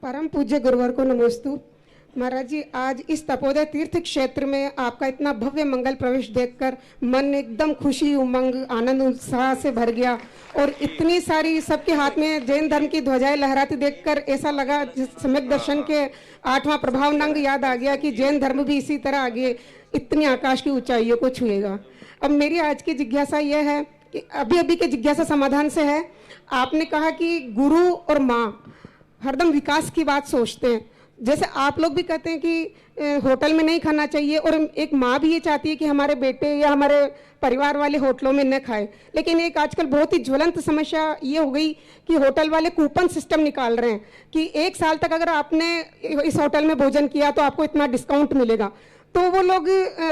परम पूज्य गुरुवर को नमोस्तु। महाराज जी, आज इस तपोदय तीर्थ क्षेत्र में आपका इतना भव्य मंगल प्रवेश देखकर मन एकदम खुशी, उमंग, आनंद, उत्साह से भर गया। और इतनी सारी सबके हाथ में जैन धर्म की ध्वजाएं लहराती देखकर ऐसा लगा सम्यक दर्शन के 8वां प्रभाव नंग याद आ गया कि जैन धर्म भी इसी तरह आगे इतनी आकाश की ऊंचाइयों को छुएगा। अब मेरी आज की जिज्ञासा यह है कि अभी के जिज्ञासा समाधान से है। आपने कहा कि गुरु और माँ हरदम विकास की बात सोचते हैं, जैसे आप लोग भी कहते हैं कि होटल में नहीं खाना चाहिए, और एक माँ भी ये चाहती है कि हमारे बेटे या हमारे परिवार वाले होटलों में न खाए। लेकिन एक आजकल बहुत ही ज्वलंत समस्या ये हो गई कि होटल वाले कूपन सिस्टम निकाल रहे हैं कि 1 साल तक अगर आपने इस होटल में भोजन किया तो आपको इतना डिस्काउंट मिलेगा। तो वो लोग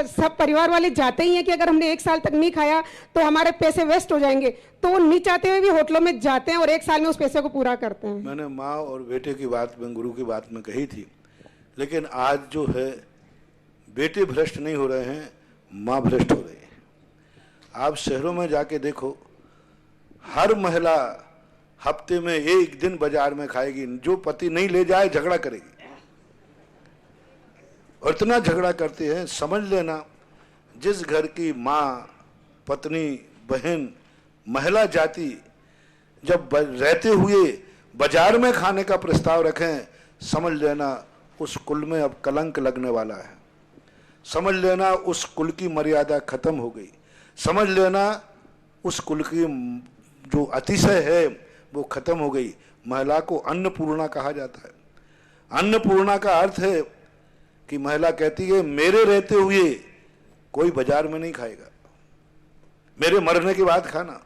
सब परिवार वाले जाते ही हैं कि अगर हमने 1 साल तक नहीं खाया तो हमारे पैसे वेस्ट हो जाएंगे, तो वो नहीं चाहते हुए भी होटलों में जाते हैं और 1 साल में उस पैसे को पूरा करते हैं। मैंने माँ और बेटे की बात में, गुरु की बात में कही थी, लेकिन आज जो है बेटे भ्रष्ट नहीं हो रहे हैं, माँ भ्रष्ट हो रही है। आप शहरों में जाके देखो, हर महिला हफ्ते में 1 दिन बाजार में खाएगी, जो पति नहीं ले जाए झगड़ा करेगी। और इतना झगड़ा करते हैं, समझ लेना जिस घर की माँ, पत्नी, बहन महिला जाति जब रहते हुए बाजार में खाने का प्रस्ताव रखें, समझ लेना उस कुल में अब कलंक लगने वाला है। समझ लेना उस कुल की मर्यादा खत्म हो गई। समझ लेना उस कुल की जो अतिशय है वो खत्म हो गई। महिला को अन्नपूर्णा कहा जाता है। अन्नपूर्णा का अर्थ है कि महिला कहती है मेरे रहते हुए कोई बाजार में नहीं खाएगा, मेरे मरने के बाद खाना।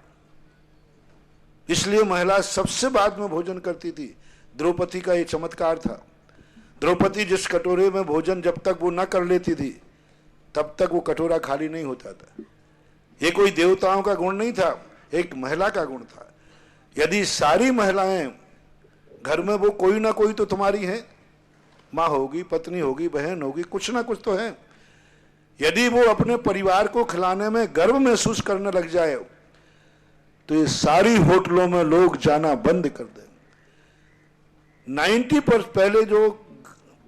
इसलिए महिला सबसे बाद में भोजन करती थी। द्रौपदी का ये चमत्कार था। द्रौपदी जिस कटोरे में भोजन जब तक वो न कर लेती थी तब तक वो कटोरा खाली नहीं होता था। ये कोई देवताओं का गुण नहीं था, एक महिला का गुण था। यदि सारी महिलाएं घर में, वो कोई ना कोई तो तुम्हारी है, माँ होगी, पत्नी होगी, बहन होगी, कुछ ना कुछ तो है। यदि वो अपने परिवार को खिलाने में गर्व महसूस करने लग जाए तो ये सारी होटलों में लोग जाना बंद कर दें। 90% पहले जो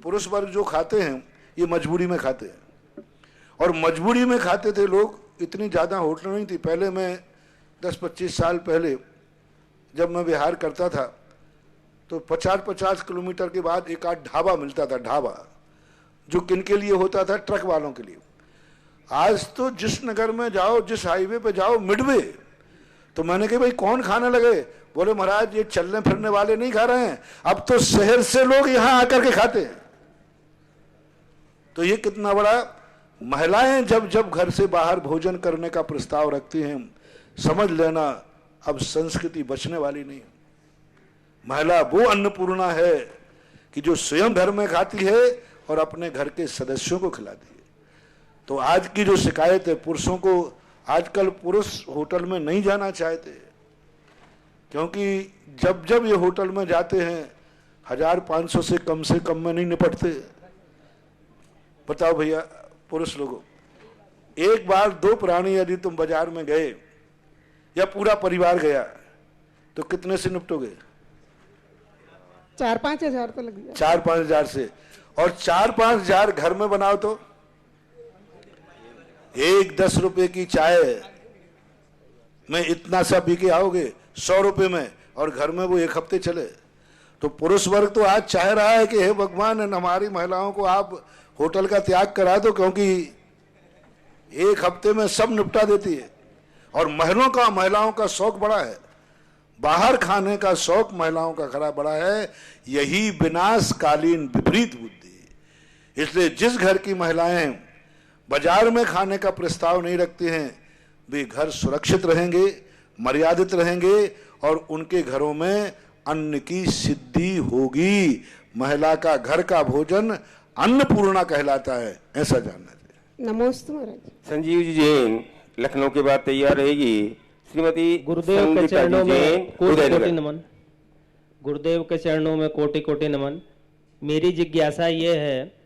पुरुष वर्ग जो खाते हैं ये मजबूरी में खाते हैं, और मजबूरी में खाते थे लोग। इतनी ज़्यादा होटल नहीं थी पहले। मैं 10-25 साल पहले जब मैं विहार करता था तो 50-50 किलोमीटर के बाद एक आध ढाबा मिलता था, ढाबा जो किनके लिए होता था, ट्रक वालों के लिए। आज तो जिस नगर में जाओ, जिस हाईवे पे जाओ, मिडवे। तो मैंने कहा भाई कौन खाने लगे? बोले महाराज ये चलने फिरने वाले नहीं खा रहे हैं, अब तो शहर से लोग यहां आकर के खाते हैं। तो ये कितना बड़ा, महिलाएं जब जब घर से बाहर भोजन करने का प्रस्ताव रखती हैं, समझ लेना अब संस्कृति बचने वाली नहीं। महिला वो अन्नपूर्णा है कि जो स्वयं घर में खाती है और अपने घर के सदस्यों को खिलाती है। तो आज की जो शिकायत है पुरुषों को, आजकल पुरुष होटल में नहीं जाना चाहते, क्योंकि जब जब ये होटल में जाते हैं 1500 से कम में नहीं निपटते। बताओ भैया पुरुष लोगों, एक बार 2 प्राणी यदि तुम बाजार में गए या पूरा परिवार गया तो कितने से निपटोगे? 4-5 हजार तो लग जाए। 4-5 हजार से। और 4-5 हजार घर में बनाओ तो एक 10 रुपए की चाय में इतना सा पी के आओगे 100 रुपए में, और घर में वो 1 हफ्ते चले। तो पुरुष वर्ग तो आज चाह रहा है कि हे भगवान हमारी महिलाओं को आप होटल का त्याग करा दो, क्योंकि 1 हफ्ते में सब निपटा देती है। और महिलाओं का शौक बड़ा है, बाहर खाने का शौक महिलाओं का खरा बड़ा है। यही विनाशकालीन विपरीत बुद्धि। इसलिए जिस घर की महिलाएं बाजार में खाने का प्रस्ताव नहीं रखती हैं, वे घर सुरक्षित रहेंगे, मर्यादित रहेंगे, और उनके घरों में अन्न की सिद्धि होगी। महिला का घर का भोजन अन्नपूर्णा कहलाता है, ऐसा जानना चाहिए। नमस्ते महाराज। संजीव जी जैन लखनऊ के बाद तैयार रहेगी। श्रीमती गुरुदेव के चरणों में कोटि-कोटि नमन। गुरुदेव के चरणों में कोटि-कोटि नमन। मेरी जिज्ञासा ये है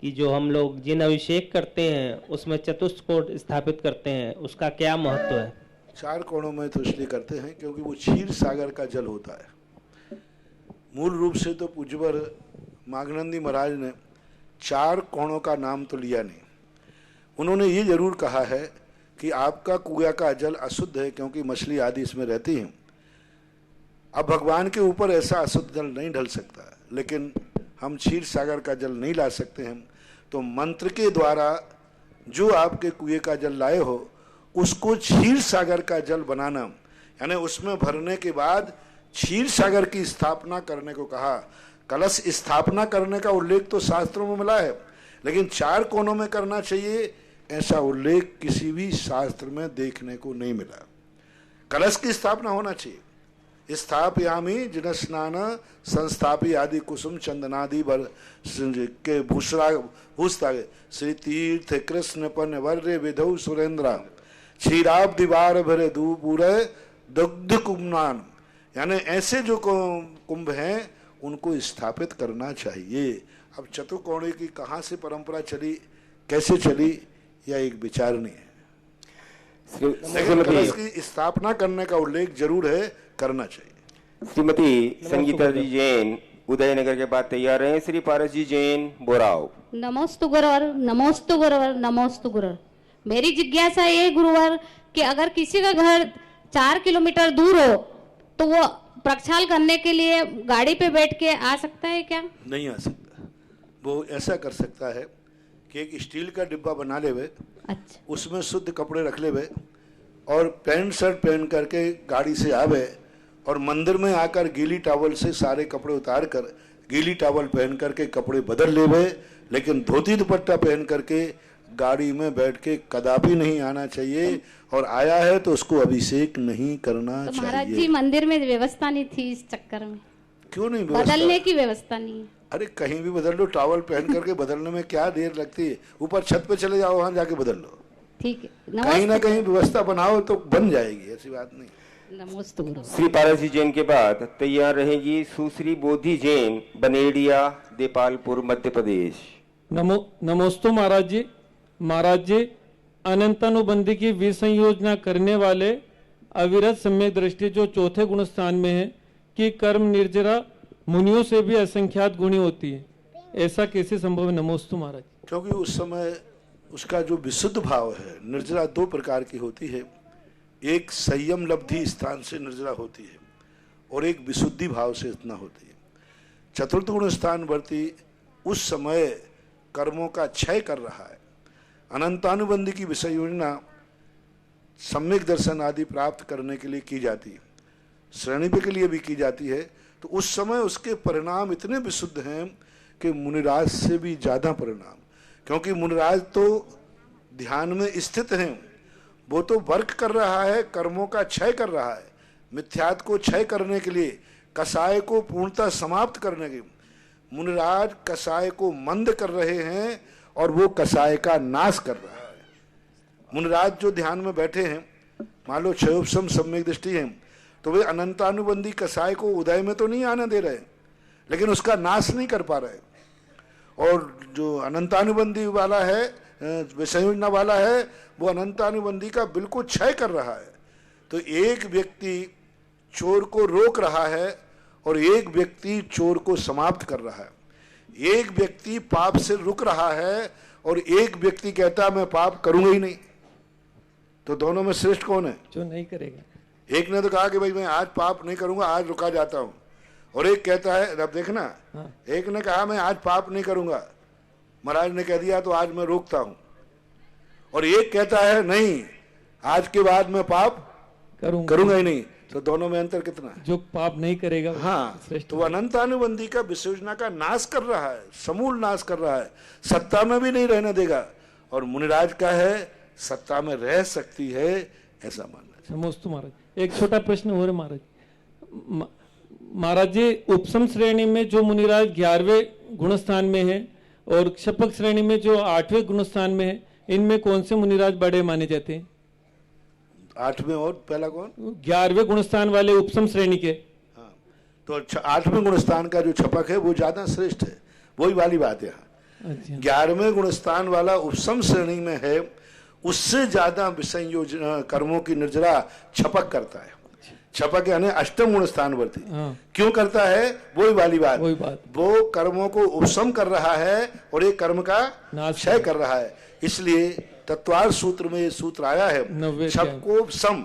कि जो हम लोग जिन अभिषेक करते हैं उसमें चतुष्कोट स्थापित करते हैं, उसका क्या महत्व है? 4 कोणों में तो इसलिए करते हैं क्योंकि वो क्षीर सागर का जल होता है। मूल रूप से तो पूज्यवर माघनंदी महाराज ने 4 कोणों का नाम तो लिया नहीं। उन्होंने ये जरूर कहा है कि आपका कुआं का जल अशुद्ध है क्योंकि मछली आदि इसमें रहती हैं। अब भगवान के ऊपर ऐसा अशुद्ध जल नहीं ढल सकता, लेकिन हम क्षीर सागर का जल नहीं ला सकते हैं। तो मंत्र के द्वारा जो आपके कुएं का जल लाए हो उसको क्षीर सागर का जल बनाना, यानी उसमें भरने के बाद क्षीर सागर की स्थापना करने को कहा। कलश स्थापना करने का उल्लेख तो शास्त्रों में मिला है, लेकिन 4 कोनों में करना चाहिए ऐसा उल्लेख किसी भी शास्त्र में देखने को नहीं मिला। कलश की स्थापना होना चाहिए। स्थापयामि जिन स्नान संस्थापी आदि कुसुम चंदनादि बर के भूषता श्री तीर्थ कृष्ण पन वर्य विधौ सुरेंद्रा क्षीराब्दि बार भरे दूपुरे दुग्ध कुम्नान, यानी ऐसे जो कुंभ हैं उनको स्थापित करना चाहिए। अब चतुर्कोणी की कहाँ से परंपरा चली, कैसे चली, यह एक विचारणीय है। लेकिन कलश की स्थापना करने का उल्लेख जरूर है, करना चाहिए। श्रीमती संगीता जी जैन उदयनगर के बाद तैयार हैं। श्री पारस जी जैन बोराव। नमोस्तु गुरुवर, नमोस्तु गुरुवर, नमोस्तु गुरुवर। मेरी जिज्ञासा ये गुरुवर कि अगर किसी का घर 4 किलोमीटर दूर हो तो वो प्रक्षाल करने के लिए गाड़ी पे बैठ के आ सकता है क्या? नहीं आ सकता। वो ऐसा कर सकता है कि एक स्टील का डिब्बा बना लेवे, अच्छा, उसमें शुद्ध कपड़े रख लेवे और पैंट शर्ट पहन करके गाड़ी से आवे और मंदिर में आकर गीली टॉवल से सारे कपड़े उतार कर गीली टॉवल पहन करके कपड़े बदल लेवे, लेकिन धोती दुपट्टा पहन करके गाड़ी में बैठ के कदापि नहीं आना चाहिए, और आया है तो उसको अभिषेक नहीं करना तो चाहिए। महाराज जी मंदिर में व्यवस्था नहीं थी इस चक्कर में? क्यों नहीं व्यवस्था? बदलने की व्यवस्था नहीं है? अरे कहीं भी बदल लो, टॉवल पहन करके बदलने में क्या देर लगती है? ऊपर छत पे चले जाओ, वहां जाके बदल लो। ठीक है, कहीं ना कहीं व्यवस्था बनाओ तो बन जाएगी, ऐसी बात नहीं। नमस्ते गुरु। श्री पारसी जैन के बाद तैयार रहेगी सुश्री बोधी जैन, बनेडिया, देपालपुर, मध्य प्रदेश। नमोस्तु महाराज जी। महाराज जी, अनंतानुबंधी की विसंयोजना करने वाले अविरत सम्यक दृष्टि जो चौथे गुण स्थान में है कि कर्म निर्जरा मुनियों से भी असंख्यात गुणी होती है, ऐसा कैसे संभव है? नमोस्तु महाराज। क्योंकि उस समय उसका जो विशुद्ध भाव है, निर्जरा दो प्रकार की होती है, एक संयम लब्धि स्थान से निर्जरा होती है और एक विशुद्धि भाव से इतना होती है। चतुर्थ गुण स्थान वर्ती उस समय कर्मों का क्षय कर रहा है। अनंतानुबंधी की विषय योजना सम्यक दर्शन आदि प्राप्त करने के लिए की जाती है, श्रेणी के लिए भी की जाती है, तो उस समय उसके परिणाम इतने विशुद्ध हैं कि मुनिराज से भी ज्यादा परिणाम, क्योंकि मुनिराज तो ध्यान में स्थित हैं, वो तो वर्क कर रहा है, कर्मों का क्षय कर रहा है, मिथ्यात्व को क्षय करने के लिए, कसाय को पूर्णतः समाप्त करने के लिए मुनिराज कसाय को मंद कर रहे हैं और वो कसाय का नाश कर रहा है। मुनिराज जो ध्यान में बैठे हैं, मान लो क्षयोपशम सम्यक दृष्टि है, तो वे अनंतानुबंधी कसाय को उदय में तो नहीं आने दे रहे, लेकिन उसका नाश नहीं कर पा रहे। और जो अनंतानुबंधी वाला है, विसंयोजना वाला है, वो अनंतानुबंधी का बिल्कुल क्षय कर रहा है। तो एक व्यक्ति चोर को रोक रहा है और एक व्यक्ति चोर को समाप्त कर रहा है। एक व्यक्ति पाप से रुक रहा है और एक व्यक्ति कहता मैं पाप करूंगा ही नहीं। तो दोनों में श्रेष्ठ कौन है? जो नहीं करेगा। एक ने तो कहा कि भाई मैं आज पाप नहीं करूंगा, आज रुका जाता हूं, और एक कहता है, अब देखना, हाँ। एक ने कहा मैं आज पाप नहीं करूंगा, महाराज ने कह दिया तो आज मैं रोकता हूं, और एक कहता है नहीं आज के बाद मैं पाप करूंगा ही नहीं। तो दोनों में अंतर कितना? जो पाप नहीं करेगा। हाँ, तो अनंतानुबंधी का विसर्जना का नाश कर रहा है, समूल नाश कर रहा है, सत्ता में भी नहीं रहने देगा। और मुनिराज का है सत्ता में रह सकती है, ऐसा मानना। नमोस्तु महाराज। एक छोटा प्रश्न हो रहा महाराज। महाराज जी, उपसम श्रेणी में जो मुनिराज 11वें गुण स्थान में है और क्षपक श्रेणी में जो 8वें गुण स्थान में है, इनमें कौन से मुनिराज बड़े माने जाते हैं? 8वें और पहला कौन? 11वें गुण स्थान वाले उपसम श्रेणी के। हाँ, तो 8वें गुण स्थान का जो छपक है वो ज्यादा श्रेष्ठ है, वही वाली बात है। 11वें गुण स्थान वाला उपसम श्रेणी में है, उससे ज्यादा विसंयोजन कर्मों की निर्जरा छपक करता है। छपक यानी अष्टम गुण स्थान वर्ती। क्यों करता है? वही वाली बात। वो कर्मों को उपसम कर रहा है और एक कर्म का क्षय कर रहा है। इसलिए तत्वार्थ सूत्र में ये सूत्र आया है, छपकोपसम।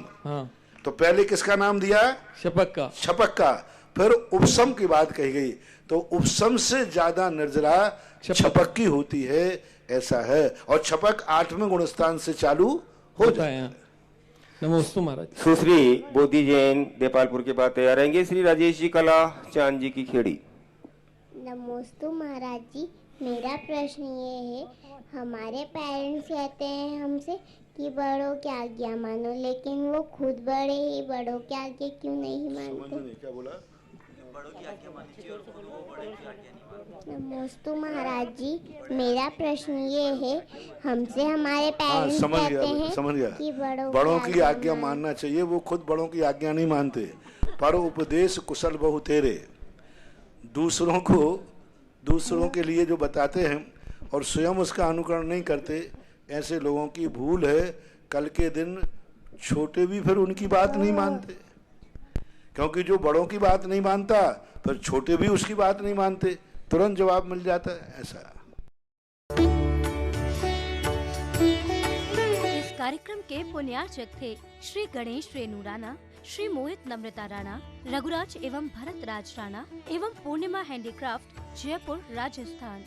तो पहले किसका नाम दिया? छपक का। छपक का, फिर उपसम की बात कही गई। तो उपसम से ज्यादा निर्जरा छपक की होती है, ऐसा है। और छपक 8वें गुण स्थान से चालू हो जाता है। नमोस्तु महाराज। सुश्री बोधी जैन, देपालपुर के बाद तैयार रहेंगे श्री राजेश जी कला, चांद जी की खेड़ी। नमोस्तु महाराज जी, मेरा प्रश्न ये है, हमारे पेरेंट्स कहते हैं हमसे कि बड़ों की आज्ञा मानो, लेकिन वो खुद बड़े ही बड़ों की आज्ञा क्यों नहीं मानते? क्या बोला? नमोस्तु महाराज जी, मेरा प्रश्न ये है, हमसे हमारे पेरेंट्स कहते हैं कि बड़ों की आज्ञा मानना चाहिए, वो खुद बड़ों की आज्ञा नहीं मानते। पर उपदेश कुशल बहु तेरे, दूसरों के लिए जो बताते हैं और स्वयं उसका अनुकरण नहीं करते, ऐसे लोगों की भूल है। कल के दिन छोटे भी फिर उनकी बात नहीं मानते, क्योंकि जो बड़ों की बात नहीं मानता फिर छोटे भी उसकी बात नहीं मानते, तुरंत जवाब मिल जाता है। ऐसा कार्यक्रम के पुण्यार्चक थे श्री गणेश रेणु राणा, श्री मोहित नम्रता राणा, रघुराज एवं भरत राज राणा एवं पूर्णिमा हैंडीक्राफ्ट, जयपुर, राजस्थान।